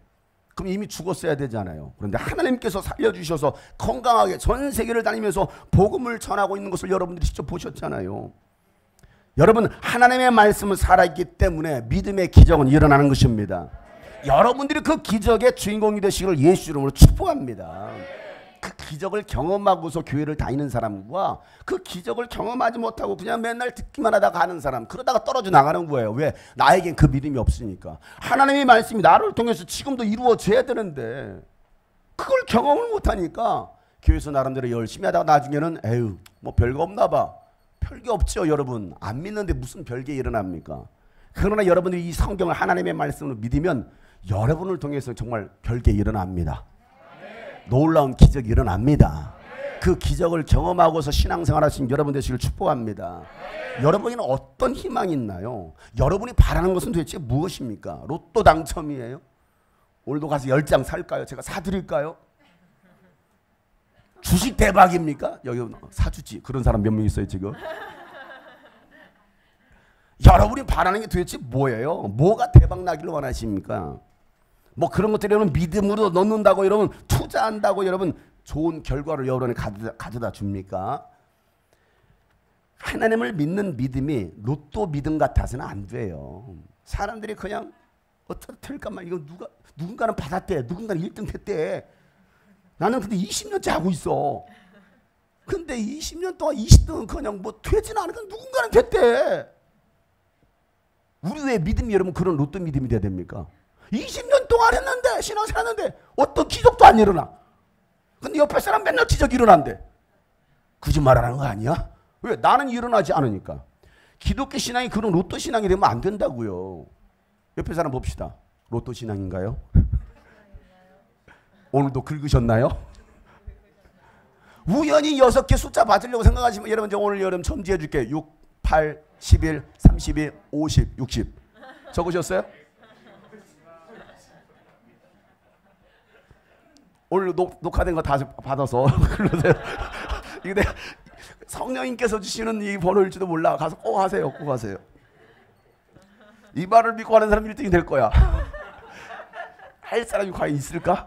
그럼 이미 죽었어야 되잖아요. 그런데 하나님께서 살려주셔서 건강하게 전 세계를 다니면서 복음을 전하고 있는 것을 여러분들이 직접 보셨잖아요. 여러분, 하나님의 말씀은 살아있기 때문에 믿음의 기적은 일어나는 것입니다. 여러분들이 그 기적의 주인공이 되시기를 예수 이름으로 축복합니다. 그 기적을 경험하고서 교회를 다니는 사람과 그 기적을 경험하지 못하고 그냥 맨날 듣기만 하다가 가는 사람, 그러다가 떨어져 나가는 거예요. 왜? 나에겐 그 믿음이 없으니까. 하나님의 말씀이 나를 통해서 지금도 이루어져야 되는데 그걸 경험을 못하니까 교회에서 나름대로 열심히 하다가 나중에는 에휴 뭐 별거 없나 봐. 별게 없죠. 여러분, 안 믿는데 무슨 별게 일어납니까? 그러나 여러분들이 이 성경을 하나님의 말씀으로 믿으면 여러분을 통해서 정말 별게 일어납니다. 놀라운 기적이 일어납니다. 그 기적을 경험하고서 신앙생활 하신 여러분 되시길 축복합니다. 여러분에게는 어떤 희망이 있나요? 여러분이 바라는 것은 도대체 무엇입니까? 로또 당첨이에요? 오늘도 가서 10장 살까요? 제가 사드릴까요? 주식 대박입니까? 여기 사주지. 그런 사람 몇 명 있어요 지금? 여러분이 바라는 게 도대체 뭐예요? 뭐가 대박 나기를 원하십니까? 뭐 그런 것들 여러분 믿음으로 넣는다고 여러분 투자한다고 여러분 좋은 결과를 여러분이 가져다 줍니까? 하나님을 믿는 믿음이 로또 믿음 같아서는 안 돼요. 사람들이 그냥 어떻게 될까만 이거 누군가는 받았대, 누군가는 1등 됐대. 나는 근데 20년째 하고 있어. 근데 20년 동안 20등은 그냥 뭐 되지는 않으니까 누군가는 됐대. 우리 왜 믿음이 여러분 그런 로또 믿음이 돼야 됩니까? 20년 동안 했는데 신앙생활 했는데 어떤 기적도 안 일어나. 근데 옆에 사람 맨날 기적이 일어난대. 거짓말하는 거 아니야? 왜? 나는 일어나지 않으니까. 기독교 신앙이 그런 로또 신앙이 되면 안 된다고요. 옆에 사람 봅시다. 로또 신앙인가요? 오늘도 긁으셨나요? 우연히 6개 숫자 받으려고 생각하시면 여러분 오늘 여러분 첨지해 줄게. 6, 8, 11, 32, 50, 60 적으셨어요? 오늘 녹화된 거 다 받아서 이게 성령님께서 주시는 이 번호일지도 몰라. 가서 꼭 하세요. 꼭 하세요. 이 말을 믿고 하는 사람 1등이 될 거야. 할 사람이 과연 있을까?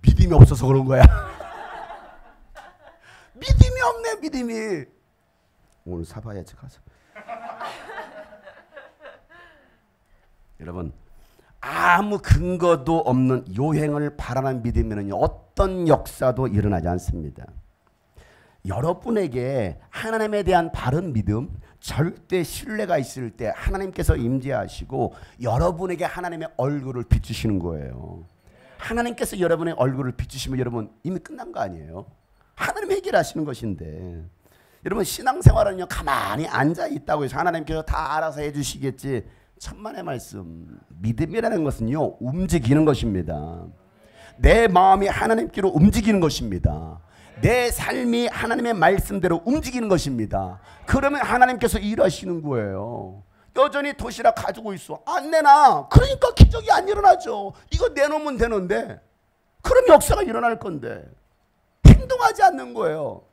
믿음이 없어서 그런 거야. 믿음이 없네. 믿음이. 오늘 사봐야지 가서. 여러분 아무 근거도 없는 요행을 바라는 믿음에는요 어떤 역사도 일어나지 않습니다. 여러분에게 하나님에 대한 바른 믿음, 절대 신뢰가 있을 때 하나님께서 임재하시고 여러분에게 하나님의 얼굴을 비추시는 거예요. 하나님께서 여러분의 얼굴을 비추시면 여러분 이미 끝난 거 아니에요? 하나님 해결하시는 것인데 여러분 신앙생활은요 가만히 앉아있다고 해서 하나님께서 다 알아서 해주시겠지. 천만의 말씀, 믿음이라는 것은요 움직이는 것입니다. 내 마음이 하나님께로 움직이는 것입니다. 내 삶이 하나님의 말씀대로 움직이는 것입니다. 그러면 하나님께서 일하시는 거예요. 여전히 도시락 가지고 있어. 안 내놔. 그러니까 기적이 안 일어나죠. 이거 내놓으면 되는데 그럼 역사가 일어날 건데 행동하지 않는 거예요.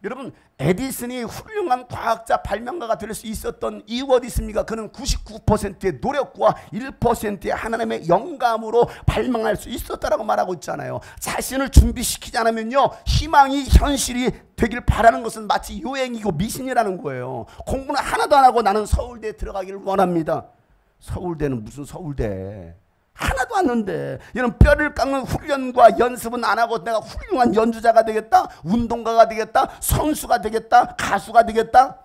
여러분 에디슨이 훌륭한 과학자 발명가가 될 수 있었던 이유가 어디 있습니까? 그는 99%의 노력과 1%의 하나님의 영감으로 발명할 수 있었다라고 말하고 있잖아요. 자신을 준비시키지 않으면요 희망이 현실이 되길 바라는 것은 마치 요행이고 미신이라는 거예요. 공부는 하나도 안 하고 나는 서울대에 들어가기를 원합니다. 서울대는 무슨 서울대? 하나도 안 하는데 이런 뼈를 깎는 훈련과 연습은 안 하고 내가 훌륭한 연주자가 되겠다, 운동가가 되겠다, 선수가 되겠다, 가수가 되겠다.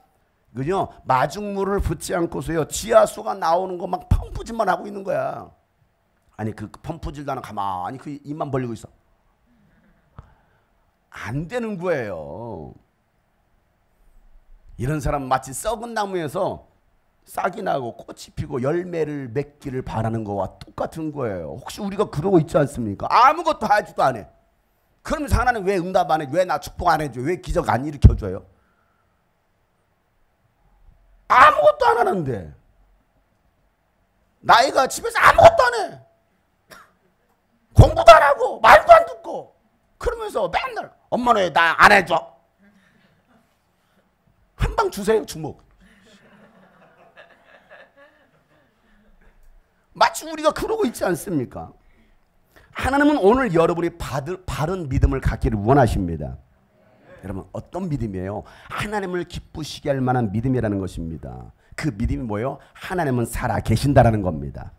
그죠? 마중물을 붓지 않고서요 지하수가 나오는 거 막 펌프질만 하고 있는 거야. 아니 그 펌프질도 하나 가만히 그 입만 벌리고 있어. 안 되는 거예요. 이런 사람 마치 썩은 나무에서 싹이 나고 꽃이 피고 열매를 맺기를 바라는 거와 똑같은 거예요. 혹시 우리가 그러고 있지 않습니까? 아무것도 하지도 안 해. 그러면서 하나님 왜 응답 안 해줘? 왜 나 축복 안 해줘? 왜 기적 안 일으켜줘요? 아무것도 안 하는데 나이가 집에서 아무것도 안 해. 공부도 안 하고 말도 안 듣고 그러면서 맨날 엄마는 왜 나 안 해줘? 한 방 주세요 주먹. 마치 우리가 그러고 있지 않습니까? 하나님은 오늘 여러분이 바른 믿음을 갖기를 원하십니다. 여러분 어떤 믿음이에요? 하나님을 기쁘시게 할 만한 믿음이라는 것입니다. 그 믿음이 뭐예요? 하나님은 살아 계신다라는 겁니다.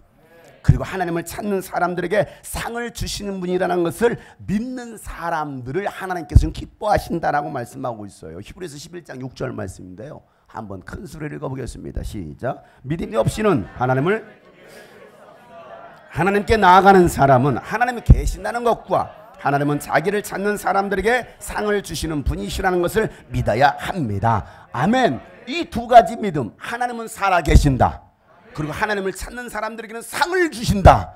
그리고 하나님을 찾는 사람들에게 상을 주시는 분이라는 것을 믿는 사람들을 하나님께서는 기뻐하신다라고 말씀하고 있어요. 히브리서 11장 6절 말씀인데요. 한번 큰 소리를 읽어보겠습니다. 시작. 믿음이 없이는 하나님께 나아가는 사람은 하나님이 계신다는 것과 하나님은 자기를 찾는 사람들에게 상을 주시는 분이시라는 것을 믿어야 합니다. 아멘. 이 두 가지 믿음, 하나님은 살아계신다, 그리고 하나님을 찾는 사람들에게는 상을 주신다,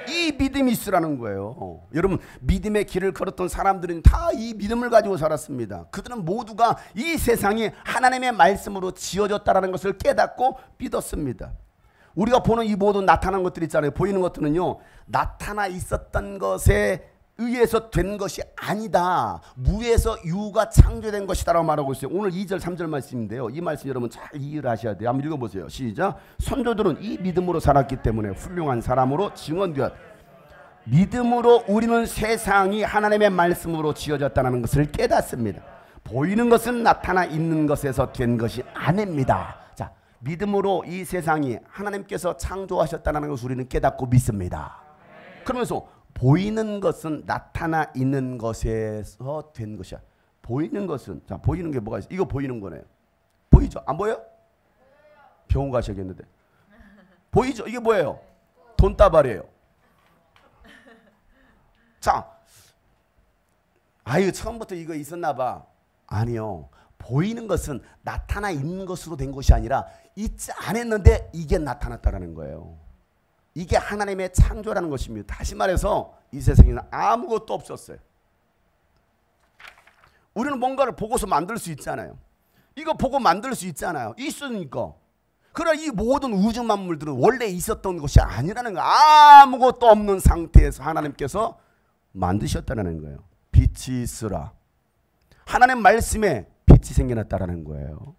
이 믿음이 있으라는 거예요. 여러분 믿음의 길을 걸었던 사람들은 다 이 믿음을 가지고 살았습니다. 그들은 모두가 이 세상이 하나님의 말씀으로 지어졌다는 것을 깨닫고 믿었습니다. 우리가 보는 이 모든 나타난 것들 있잖아요. 보이는 것들은요, 나타나 있었던 것에 의해서 된 것이 아니다, 무에서 유가 창조된 것이다라고 말하고 있어요. 오늘 2절 3절 말씀인데요, 이 말씀 여러분 잘 이해를 하셔야 돼요. 한번 읽어보세요. 시작. 선조들은 이 믿음으로 살았기 때문에 훌륭한 사람으로 증언되었. 믿음으로 우리는 세상이 하나님의 말씀으로 지어졌다는 것을 깨닫습니다. 보이는 것은 나타나 있는 것에서 된 것이 아닙니다. 자, 믿음으로 이 세상이 하나님께서 창조하셨다는 것을 우리는 깨닫고 믿습니다. 그러면서 보이는 것은 나타나 있는 것에서 된 것이야. 보이는 것은, 자, 보이는 게 뭐가 있어? 이거 보이는 거네요. 보이죠? 안 보여? 병원 가셔야겠는데. 보이죠? 이게 뭐예요? 돈다발이에요. 자, 아유 처음부터 이거 있었나 봐. 아니요. 보이는 것은 나타나 있는 것으로 된 것이 아니라 있지 않았는데 이게 나타났다라는 거예요. 이게 하나님의 창조라는 것입니다. 다시 말해서 이 세상에는 아무것도 없었어요. 우리는 뭔가를 보고서 만들 수 있잖아요. 이거 보고 만들 수 있잖아요. 있으니까. 그러나 이 모든 우주 만물들은 원래 있었던 것이 아니라는 거예요. 아무것도 없는 상태에서 하나님께서 만드셨다는 거예요. 빛이 있으라. 하나님 말씀에 빛이 생겨났다는 거예요.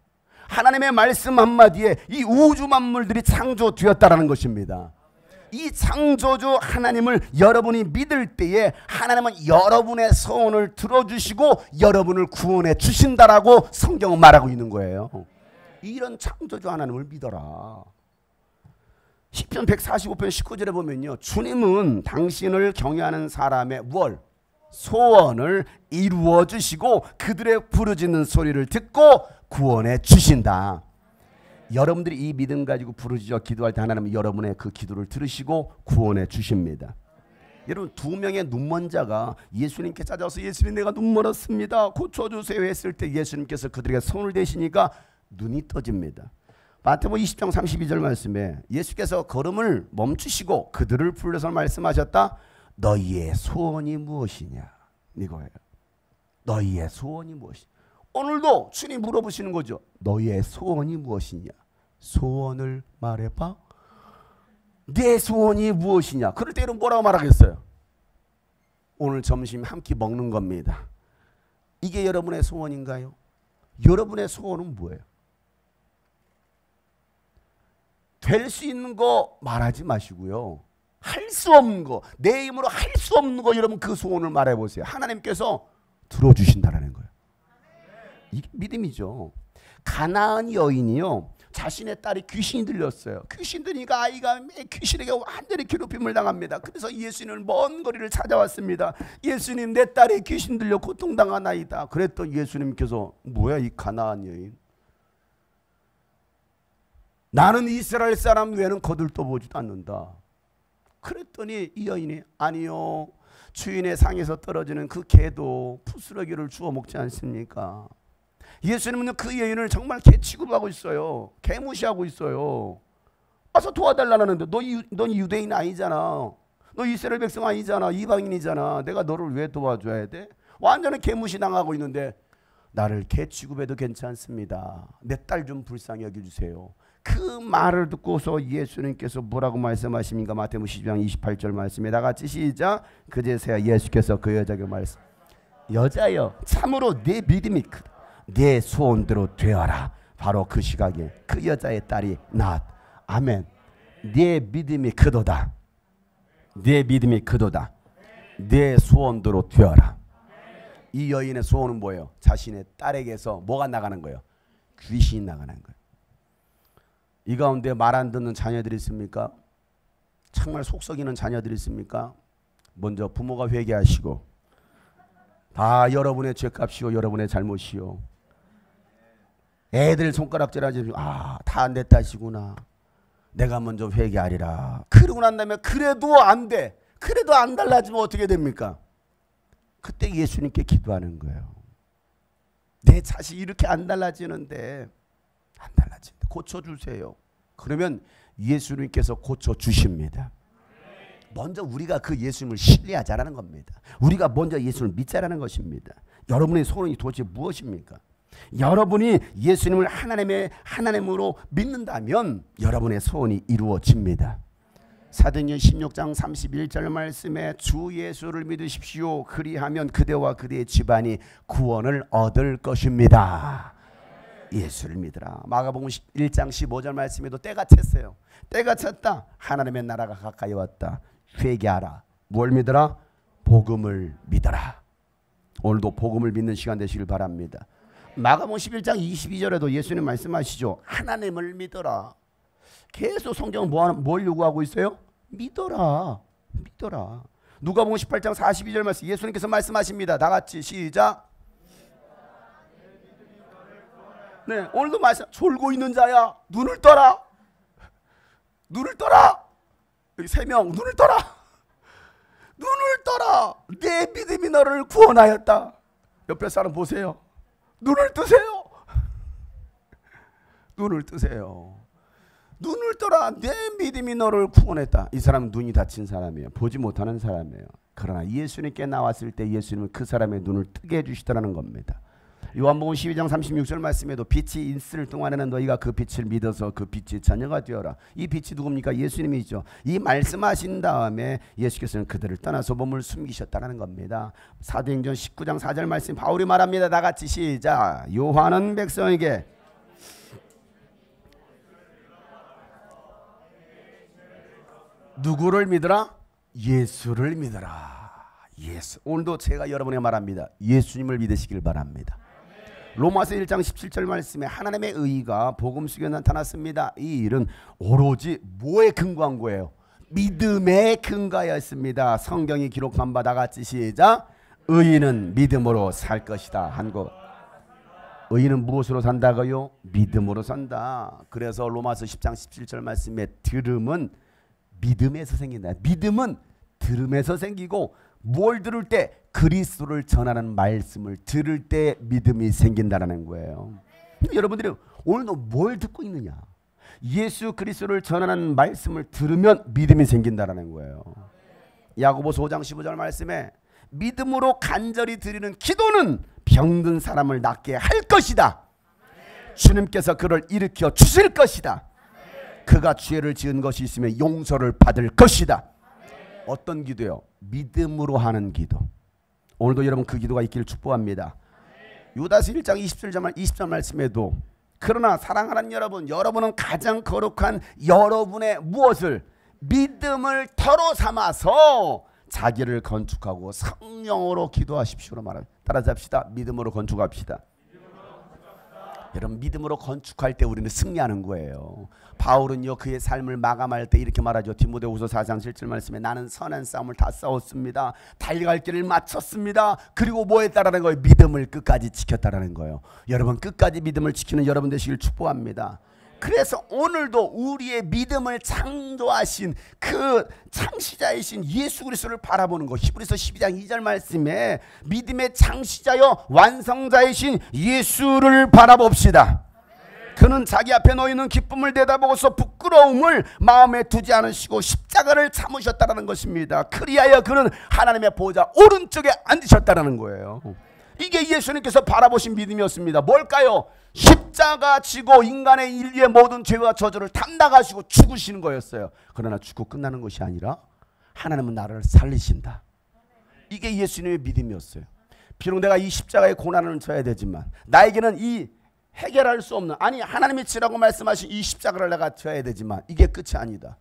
하나님의 말씀 한마디에 이 우주 만물들이 창조되었다는 것입니다. 이 창조주 하나님을 여러분이 믿을 때에 하나님은 여러분의 소원을 들어주시고 여러분을 구원해 주신다라고 성경은 말하고 있는 거예요. 이런 창조주 하나님을 믿어라. 시편 145편 19절에 보면요, 주님은 당신을 경외하는 사람의 소원을 이루어 주시고 그들의 부르짖는 소리를 듣고 구원해 주신다. 여러분들이 이 믿음 가지고 부르짖어 기도할 때 하나님은 여러분의 그 기도를 들으시고 구원해 주십니다. 여러분, 두 명의 눈먼 자가 예수님께 찾아와서 예수님 내가 눈 멀었습니다, 고쳐주세요 했을 때 예수님께서 그들에게 손을 대시니까 눈이 떠집니다. 마태복음 20장 32절 말씀에 예수께서 걸음을 멈추시고 그들을 불러서 말씀하셨다. 너희의 소원이 무엇이냐, 이거예요. 너희의 소원이 무엇이냐. 오늘도 주님 물어보시는 거죠. 너희의 소원이 무엇이냐. 소원을 말해봐. 내 소원이 무엇이냐. 그럴 때 이런 뭐라고 말하겠어요? 오늘 점심 한 끼 먹는 겁니다. 이게 여러분의 소원인가요? 여러분의 소원은 뭐예요? 될 수 있는 거 말하지 마시고요, 할 수 없는 거, 내 힘으로 할 수 없는 거, 여러분 그 소원을 말해보세요. 하나님께서 들어주신다는 거예요. 이게 믿음이죠. 가나안 여인이요, 자신의 딸이 귀신이 들렸어요. 귀신 들리니까 아이가 귀신에게 완전히 괴롭힘을 당합니다. 그래서 예수님을 먼 거리를 찾아왔습니다. 예수님, 내 딸이 귀신 들려 고통당하나이다. 그랬더니 예수님께서 뭐야 이 가나안 여인, 나는 이스라엘 사람 외에는 거들떠보지도 않는다. 그랬더니 이 여인이 아니요, 주인의 상에서 떨어지는 그 개도 부스러기를 주워 먹지 않습니까? 예수님은 그 여인을 정말 개 취급하고 있어요. 개 무시하고 있어요. 와서 도와달라는데 넌 유대인 아니잖아, 너 이스라엘 백성 아니잖아, 이방인이잖아, 내가 너를 왜 도와줘야 돼? 완전히 개 무시당하고 있는데 나를 개 취급해도 괜찮습니다. 내 딸 좀 불쌍히 여겨주세요. 그 말을 듣고서 예수님께서 뭐라고 말씀하십니까? 마태복음 12장 28절 말씀에 다 같이 시작. 그제서야 예수께서 그 여자에게 말씀, 여자여 참으로 내 믿음이 크다. 내 소원대로 되어라. 바로 그 시각에 그 여자의 딸이 낳았. 아멘. 내 믿음이 크도다. 내 믿음이 크도다. 내 소원대로 되어라. 이 여인의 소원은 뭐예요? 자신의 딸에게서 뭐가 나가는 거예요? 귀신이 나가는 거예요. 이 가운데 말 안 듣는 자녀들이 있습니까? 정말 속썩이는 자녀들이 있습니까? 먼저 부모가 회개하시고, 다 여러분의 죄값이요 여러분의 잘못이요. 애들 손가락질하지, 아, 다 내 탓이구나. 내가 먼저 회개하리라. 그러고 난 다음에 그래도 안 돼. 그래도 안 달라지면 어떻게 됩니까? 그때 예수님께 기도하는 거예요. 내 자식이 이렇게 안 달라지는데, 안 달라지는데 고쳐주세요. 그러면 예수님께서 고쳐주십니다. 먼저 우리가 그 예수님을 신뢰하자라는 겁니다. 우리가 먼저 예수님을 믿자라는 것입니다. 여러분의 소원이 도대체 무엇입니까? 여러분이 예수님을 하나님으로 믿는다면 여러분의 소원이 이루어집니다. 사도행전 16장 31절 말씀에 주 예수를 믿으십시오. 그리하면 그대와 그대의 집안이 구원을 얻을 것입니다. 예수를 믿으라. 마가복음 1장 15절 말씀에도 때가 찼어요. 때가 찼다. 하나님의 나라가 가까이 왔다. 회개하라. 뭘 믿어라? 복음을 믿어라. 오늘도 복음을 믿는 시간 되시길 바랍니다. 마가복음 11장 22절에도 예수님 말씀하시죠. 하나님을 믿어라. 계속 성경은 뭘 요구하고 있어요? 믿어라. 믿어라. 누가복음 18장 42절 말씀 예수님께서 말씀하십니다. 다 같이 시작. 네, 오늘도 말씀. 졸고 있는 자야 눈을 떠라. 눈을 떠라. 여기 3명 눈을 떠라. 눈을 떠라. 내 믿음이 너를 구원하였다. 옆에 사람 보세요. 눈을 뜨세요. 눈을 뜨세요. 눈을 떠라. 내 믿음이 너를 구원했다. 이 사람은 눈이 닫힌 사람이에요. 보지 못하는 사람이에요. 그러나 예수님께 나왔을 때 예수님은 그 사람의 눈을 뜨게 해주시더라는 겁니다. 요한복음 12장 36절 말씀에도 빛이 있을 동안에는 너희가 그 빛을 믿어서 그 빛의 자녀가 되어라. 이 빛이 누굽니까? 예수님이죠. 이 말씀하신 다음에 예수께서는 그들을 떠나서 몸을 숨기셨다는 겁니다. 사도행전 19장 4절 말씀 바울이 말합니다. 다 같이 시작. 요한은 백성에게 누구를 믿으라? 예수를 믿어라. 예수. 오늘도 제가 여러분에게 말합니다. 예수님을 믿으시길 바랍니다. 로마서 1장 17절 말씀에 하나님의 의가 복음 속에 나타났습니다. 이 일은 오로지 뭐에 근거한 거예요? 믿음에 근거하였습니다. 성경이 기록한 바 다 같이 시작. 의인은 믿음으로 살 것이다 한 것. 의인은 무엇으로 산다고요? 믿음으로 산다. 그래서 로마서 10장 17절 말씀에 들음은 믿음에서 생긴다. 믿음은 들음에서 생기고 뭘 들을 때? 그리스도를 전하는 말씀을 들을 때 믿음이 생긴다는 거예요. 여러분들이 오늘도 뭘 듣고 있느냐? 예수 그리스도를 전하는 말씀을 들으면 믿음이 생긴다는 거예요. 야고보서 5장 15절 말씀에 믿음으로 간절히 드리는 기도는 병든 사람을 낫게 할 것이다. 주님께서 그를 일으켜 주실 것이다. 그가 죄를 지은 것이 있으면 용서를 받을 것이다. 어떤 기도요? 믿음으로 하는 기도. 오늘도 여러분 그 기도가 있기를 축복합니다. 유다서 1장 20절 말씀에도 그러나 사랑하는 여러분, 여러분은 가장 거룩한 여러분의 무엇을? 믿음을 터로 삼아서 자기를 건축하고 성령으로 기도하십시오로 말합니다. 따라잡시다. 믿음으로 건축합시다. 여러분 믿음으로 건축할 때 우리는 승리하는 거예요. 바울은요 그의 삶을 마감할 때 이렇게 말하죠. 디모데후서 4장 7절 말씀에 나는 선한 싸움을 다 싸웠습니다. 달려갈 길을 마쳤습니다. 그리고 뭐 했다라는 거예요? 믿음을 끝까지 지켰다라는 거예요. 여러분 끝까지 믿음을 지키는 여러분 되시길 축복합니다. 그래서 오늘도 우리의 믿음을 창조하신 그 창시자이신 예수 그리스도를 바라보는 것. 히브리서 12장 2절 말씀에 믿음의 창시자여 완성자이신 예수를 바라봅시다. 그는 자기 앞에 놓이는 기쁨을 내다보고서 부끄러움을 마음에 두지 않으시고 십자가를 참으셨다는 것입니다. 그리하여 그는 하나님의 보좌 오른쪽에 앉으셨다는 거예요. 이게 예수님께서 바라보신 믿음이었습니다. 뭘까요? 십자가 지고 인간의 인류의 모든 죄와 저주를 담당하시고 죽으시는 거였어요. 그러나 죽고 끝나는 것이 아니라 하나님은 나를 살리신다. 이게 예수님의 믿음이었어요. 비록 내가 이 십자가의 고난을 져야 되지만 나에게는 이 해결할 수 없는, 아니 하나님이 치라고 말씀하신 이 십자가를 내가 져야 되지만 이게 끝이 아니다.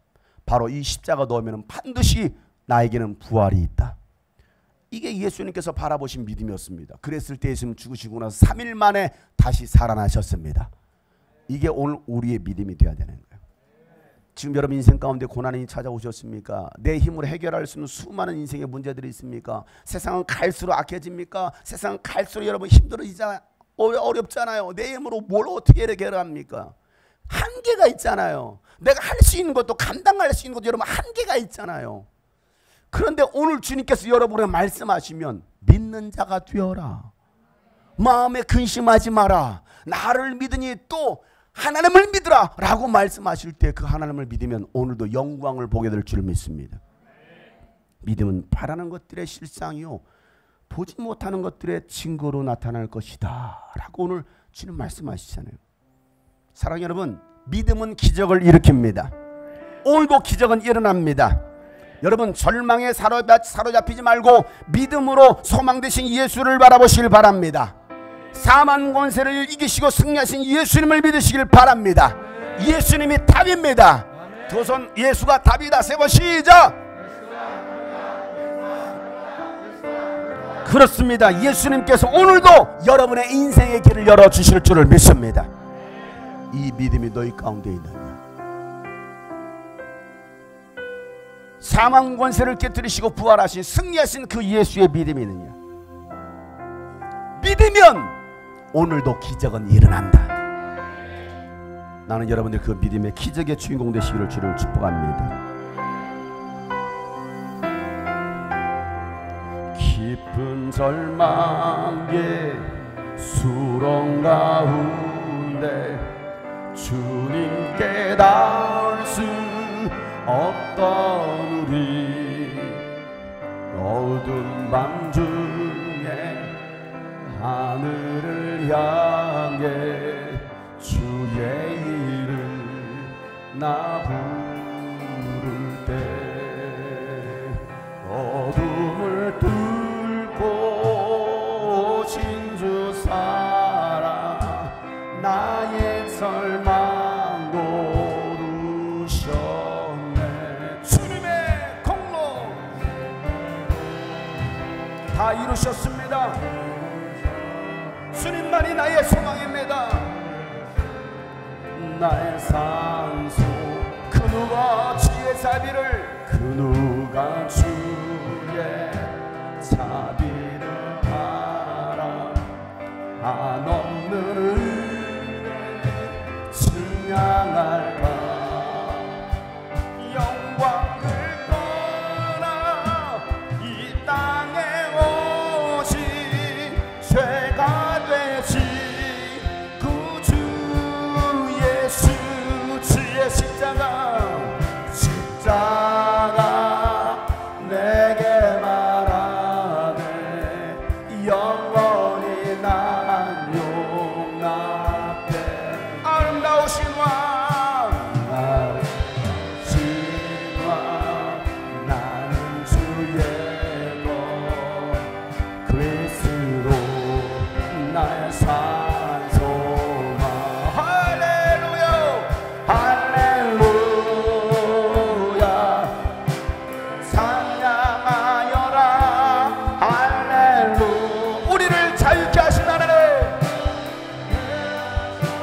바로 이 십자가 놓으면 반드시 나에게는 부활이 있다. 이게 예수님께서 바라보신 믿음이었습니다. 그랬을 때 예수님 죽으시고 나서 3일 만에 다시 살아나셨습니다. 이게 오늘 우리의 믿음이 되어야 되는 거예요. 지금 여러분 인생 가운데 고난이 찾아오셨습니까? 내 힘으로 해결할 수 있는 수많은 인생의 문제들이 있습니까? 세상은 갈수록 악해집니까? 세상은 갈수록 여러분 힘들어지잖아요. 어렵잖아요. 내 힘으로 뭘 어떻게 해결합니까? 한계가 있잖아요. 내가 할 수 있는 것도, 감당할 수 있는 것도 여러분 한계가 있잖아요. 그런데 오늘 주님께서 여러분에게 말씀하시면 믿는 자가 되어라. 마음에 근심하지 마라. 나를 믿으니 또 하나님을 믿으라 라고 말씀하실 때 그 하나님을 믿으면 오늘도 영광을 보게 될 줄 믿습니다. 믿음은 바라는 것들의 실상이요 보지 못하는 것들의 증거로 나타날 것이다 라고 오늘 주님 말씀하시잖아요. 사랑하는 여러분, 믿음은 기적을 일으킵니다. 오늘도 기적은 일어납니다. 여러분 절망에 사로잡히지 말고 믿음으로 소망 되신 예수를 바라보시길 바랍니다. 사망 권세를 이기시고 승리하신 예수님을 믿으시길 바랍니다. 예수님이 답입니다. 두 손 예수가 답이다. 세 번 시작. 그렇습니다. 예수님께서 오늘도 여러분의 인생의 길을 열어주실 줄을 믿습니다. 이 믿음이 너희 가운데 있느냐? 사망 권세를 깨뜨리시고 부활하신 승리하신 그 예수의 믿음이 있느냐? 믿으면 오늘도 기적은 일어난다. 나는 여러분들 그 믿음의 기적의 주인공 되시기를 주를 축복합니다. 깊은 절망의 수렁 가운데 주님께 닿을 수 없던 우리 어두운 밤 중에 하늘을 향해 주의 이름 나 부를 때 어둠을 뚫고 진주 살아 나의 절망도 누셨네. 주님의 공로 다 이루셨습니다. 주님만이 나의 소망입니다. 나의 산소 그 누가 주의 자비를 그 누가 주의 자비를 바라 한없는 은혜 증량할까 영광을 떠나 이 땅에 오신 죄가 되신 구주 예수 주의 십자가 내게 말하네 영원히 난 용납해. 아름다우신 왕 나는 주의 것 그리스도 나의 산 소망. 할렐루야 할렐루야 찬양하여라 할렐루야. 우리를 자유케 하신 하나님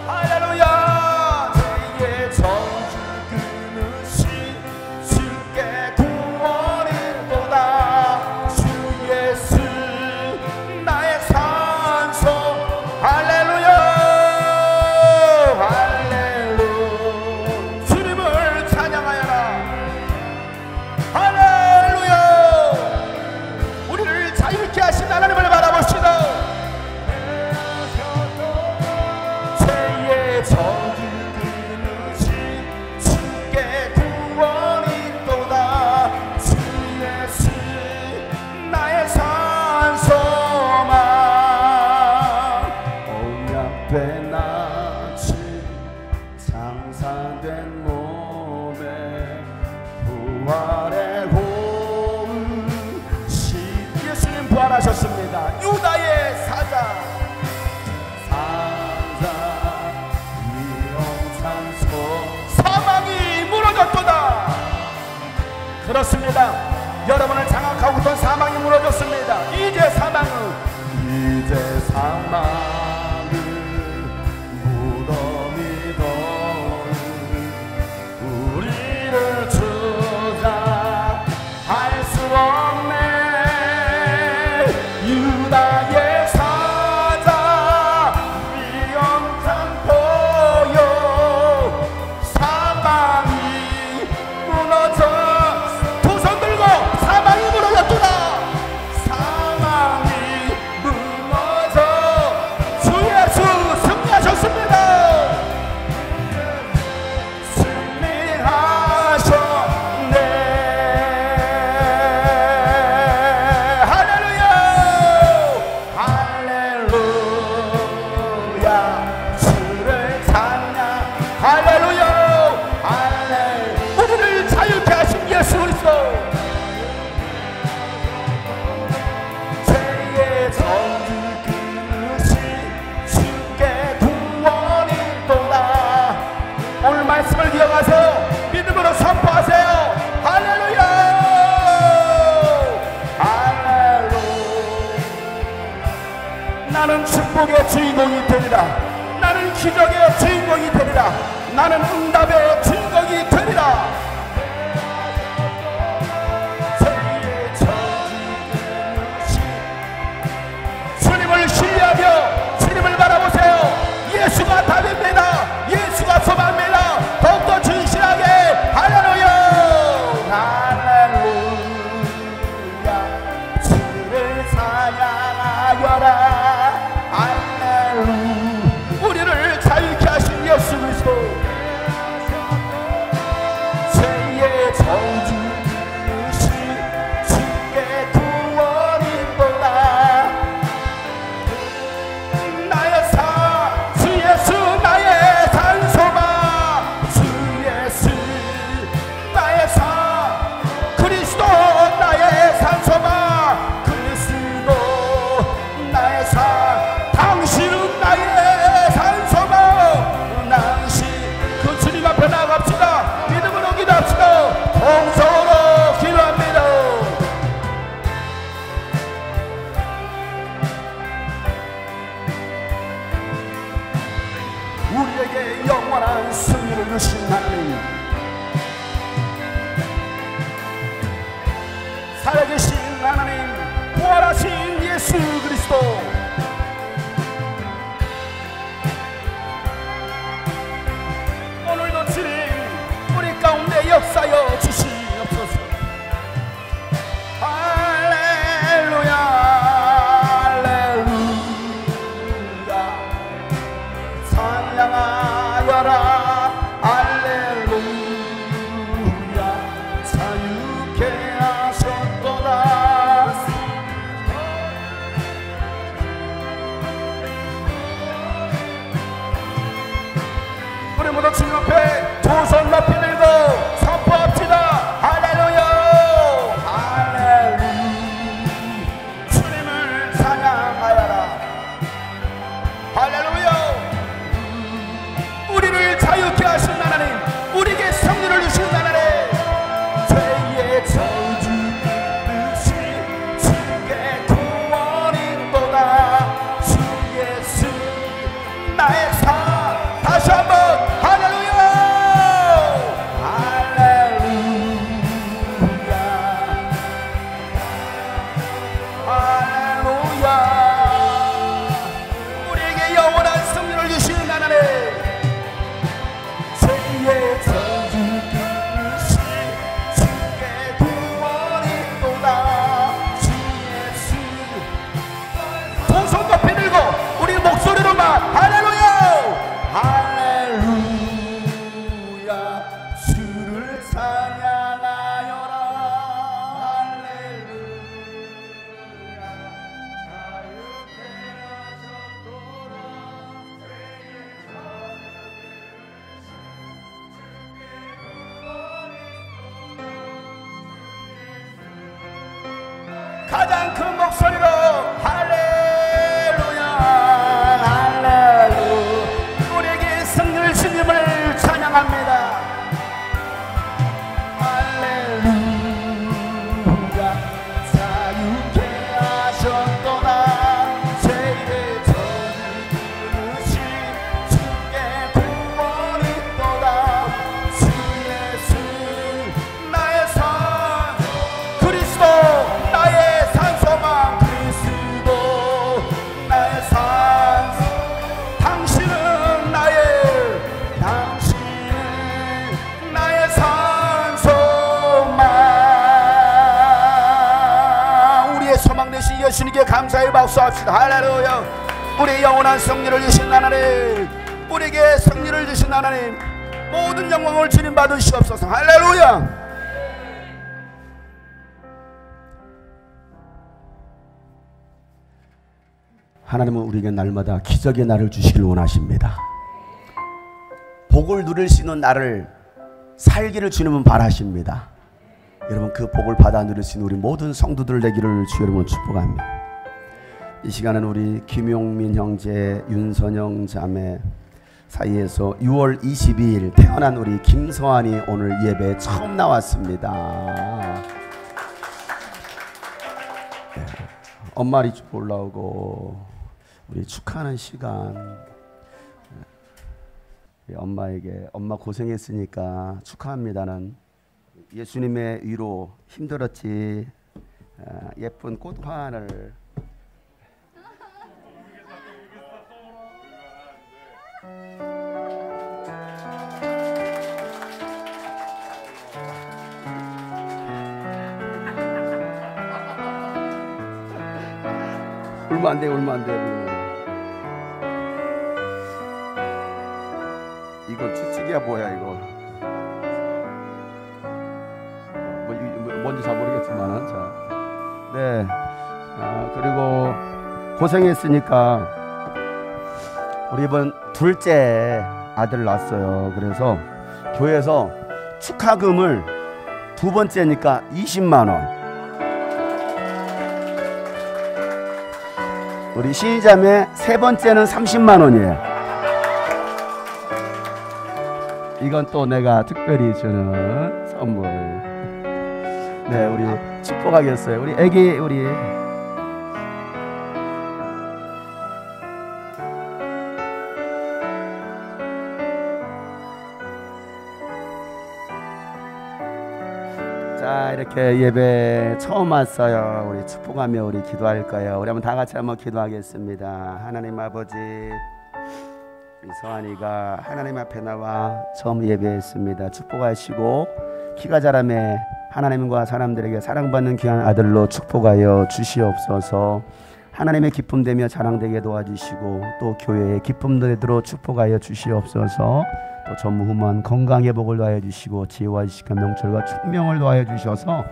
할렐루야. 죄의 저주 끊으신 주께 구원이 또다 주 예수 나의 산소. 할렐루야 할렐루야. 주님을 찬양하여라 할렐루야. 우리를 자유케 하신 하나님을 바라봅시다. 죄의 저주 끊으신 주께 구원이 또다 주 예수 나의 산 소망. 그렇습니다. 여러분을 장악하고 있던 사망이 무너졌습니다. 이제 사망은 무덤이 던 우리를 주장할 수 없네. 유다의 사자 위험한 보여. 사망이 무너져. 두 손 들고 사망이 무너졌구나. 사망이 무너져. 주 예수 승리하셨습니다. 승리하셨네. 할렐루야. 할렐루야. 주를 찬양. 할렐루야. 우리를 자유케 하신 예수 그리스도. 죄의 정죄 그릇이 주께 구원이 또다. 오늘 말씀을 기억하세요. 믿음으로 선포하세요. 할렐루야. 할렐루야. 나는 축복의 주인공이 되리라. 나는 기적의 주인공이 되리라. 나는 응답의 주인공이 되리라. 죄의 정죄 주님을 신뢰하며 주님을 바라보세요. 예수가 답입니다. 예수가 소망입니다. 더욱더 진실하게. 할렐루야. 할렐루야. 주를 찬양하여라. 할렐루야. 우리를 자유케 하신 예수 그리스도. 죄의 저주 그릇이 주께 구원이 또다. 나의 주 예수 나의 산소마. 주 예수 나의 그리스도 나의 산소마. 그리스도 나의 당신은 나의 산소마. 당신 그 주님 앞에 나갑시다. 믿음으로 기도합시다. 동서로 기도합니다. 우리에게 영원한 승리를 주신 하나님, 살아계신 하나님, 부활하신 예수 그리스도, 오늘도 주님 우리 가운데 역사여 주시옵소서. 할렐루야. 할렐루야. 찬양하여라. 할렐루야. 자유케 하셨도다. 우리 모두 주님 앞에 두 손 높이 들고 선포합시다. 할렐루야. 할렐루야. 주님을 찬양하여라. 할렐루야. 우리를 자유케 하신 하나님, 우리에게 승리를 주신 하나님, 죄의 저주 그릇이 주께 구원이 또다. 주 예수 나의 다시 한번 할렐루야. 할렐루야. 할렐루야. 우리에게 영원한 승리를 주시는 하나님, 죄의 저주 그릇이 주께 구원이 또다. 주 예수 두 손 높이 들고 우리 목소리로만 할렐루야. 할렐루야. 주를 찬양하여라. 할렐루야. 자유케 하셨도다. 가장 큰 목소리로 할렐루야. 할렐루야. 우리에게 승리를 주님을 찬양합니다. 할렐루야. 주님께 감사의 박수합시다. 할렐루야. 우리 영원한 승리를 주신 하나님, 우리에게 승리를 주신 하나님, 모든 영광을 주님 받으시옵소서. 할렐루야. 하나님은 우리에게 날마다 기적의 날을 주시길 원하십니다. 복을 누릴 수 있는 날을 살기를 주님은 바라십니다. 여러분, 그 복을 받아 누릴 수 있는 우리 모든 성도들 되기를 주 여러분 축복합니다. 이 시간은 우리 김용민 형제, 윤선영 자매 사이에서 6월 22일 태어난 우리 김서환이 오늘 예배에 처음 나왔습니다. 네. 엄마 리집 올라오고 우리 축하하는 시간. 엄마에게 엄마 고생했으니까 축하합니다는 예수님의 위로 힘들었지 예쁜 꽃화를 울면 안 돼, 울면 안 돼. 이거 치치기야 뭐야 이거? 뭔지 잘 모르겠지만은 자, 네. 그리고 고생했으니까 우리 이번 둘째 아들 낳았어요. 그래서 교회에서 축하금을 두 번째니까 20만 원. 우리 신자매 세 번째는 30만 원이에요. 이건 또 내가 특별히 주는 선물. 네, 우리 축복하겠어요. 우리 애기 우리 자, 이렇게 예배 처음 왔어요. 우리 축복하며 우리 기도할 거예요. 우리 한번 다 같이 한번 기도하겠습니다. 하나님 아버지, 우리 서한이가 하나님 앞에 나와 처음 예배했습니다. 축복하시고 키가 자라매 하나님과 사람들에게 사랑받는 귀한 아들로 축복하여 주시옵소서. 하나님의 기쁨 되며 자랑되게 도와주시고 또 교회의 기쁨 되도록 축복하여 주시옵소서. 또 전무후무한 건강의 복을 더하여 주시고 지혜와 지식과 명철과 총명을 더하여 주셔서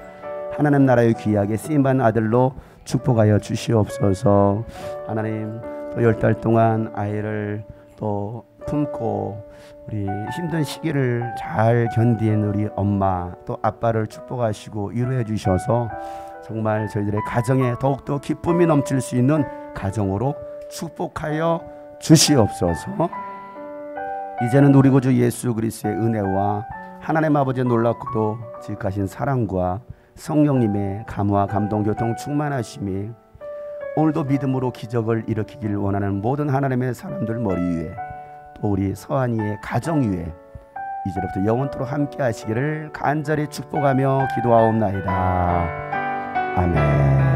하나님 나라의 귀하게 쓰임받는 아들로 축복하여 주시옵소서. 하나님 또 10달 동안 아이를 또 품고 우리 힘든 시기를 잘 견딘 우리 엄마 또 아빠를 축복하시고 위로해 주셔서 정말 저희들의 가정에 더욱더 기쁨이 넘칠 수 있는 가정으로 축복하여 주시옵소서. 이제는 우리 구주 예수 그리스도의 은혜와 하나님 아버지의 놀랍고도 지극하신 사랑과 성령님의 감화 감동 교통 충만하심이 오늘도 믿음으로 기적을 일으키길 원하는 모든 하나님의 사람들 머리 위에 또 우리 서한이의 가정 위에 이제부터 영원토록 함께 하시기를 간절히 축복하며 기도하옵나이다. 아멘.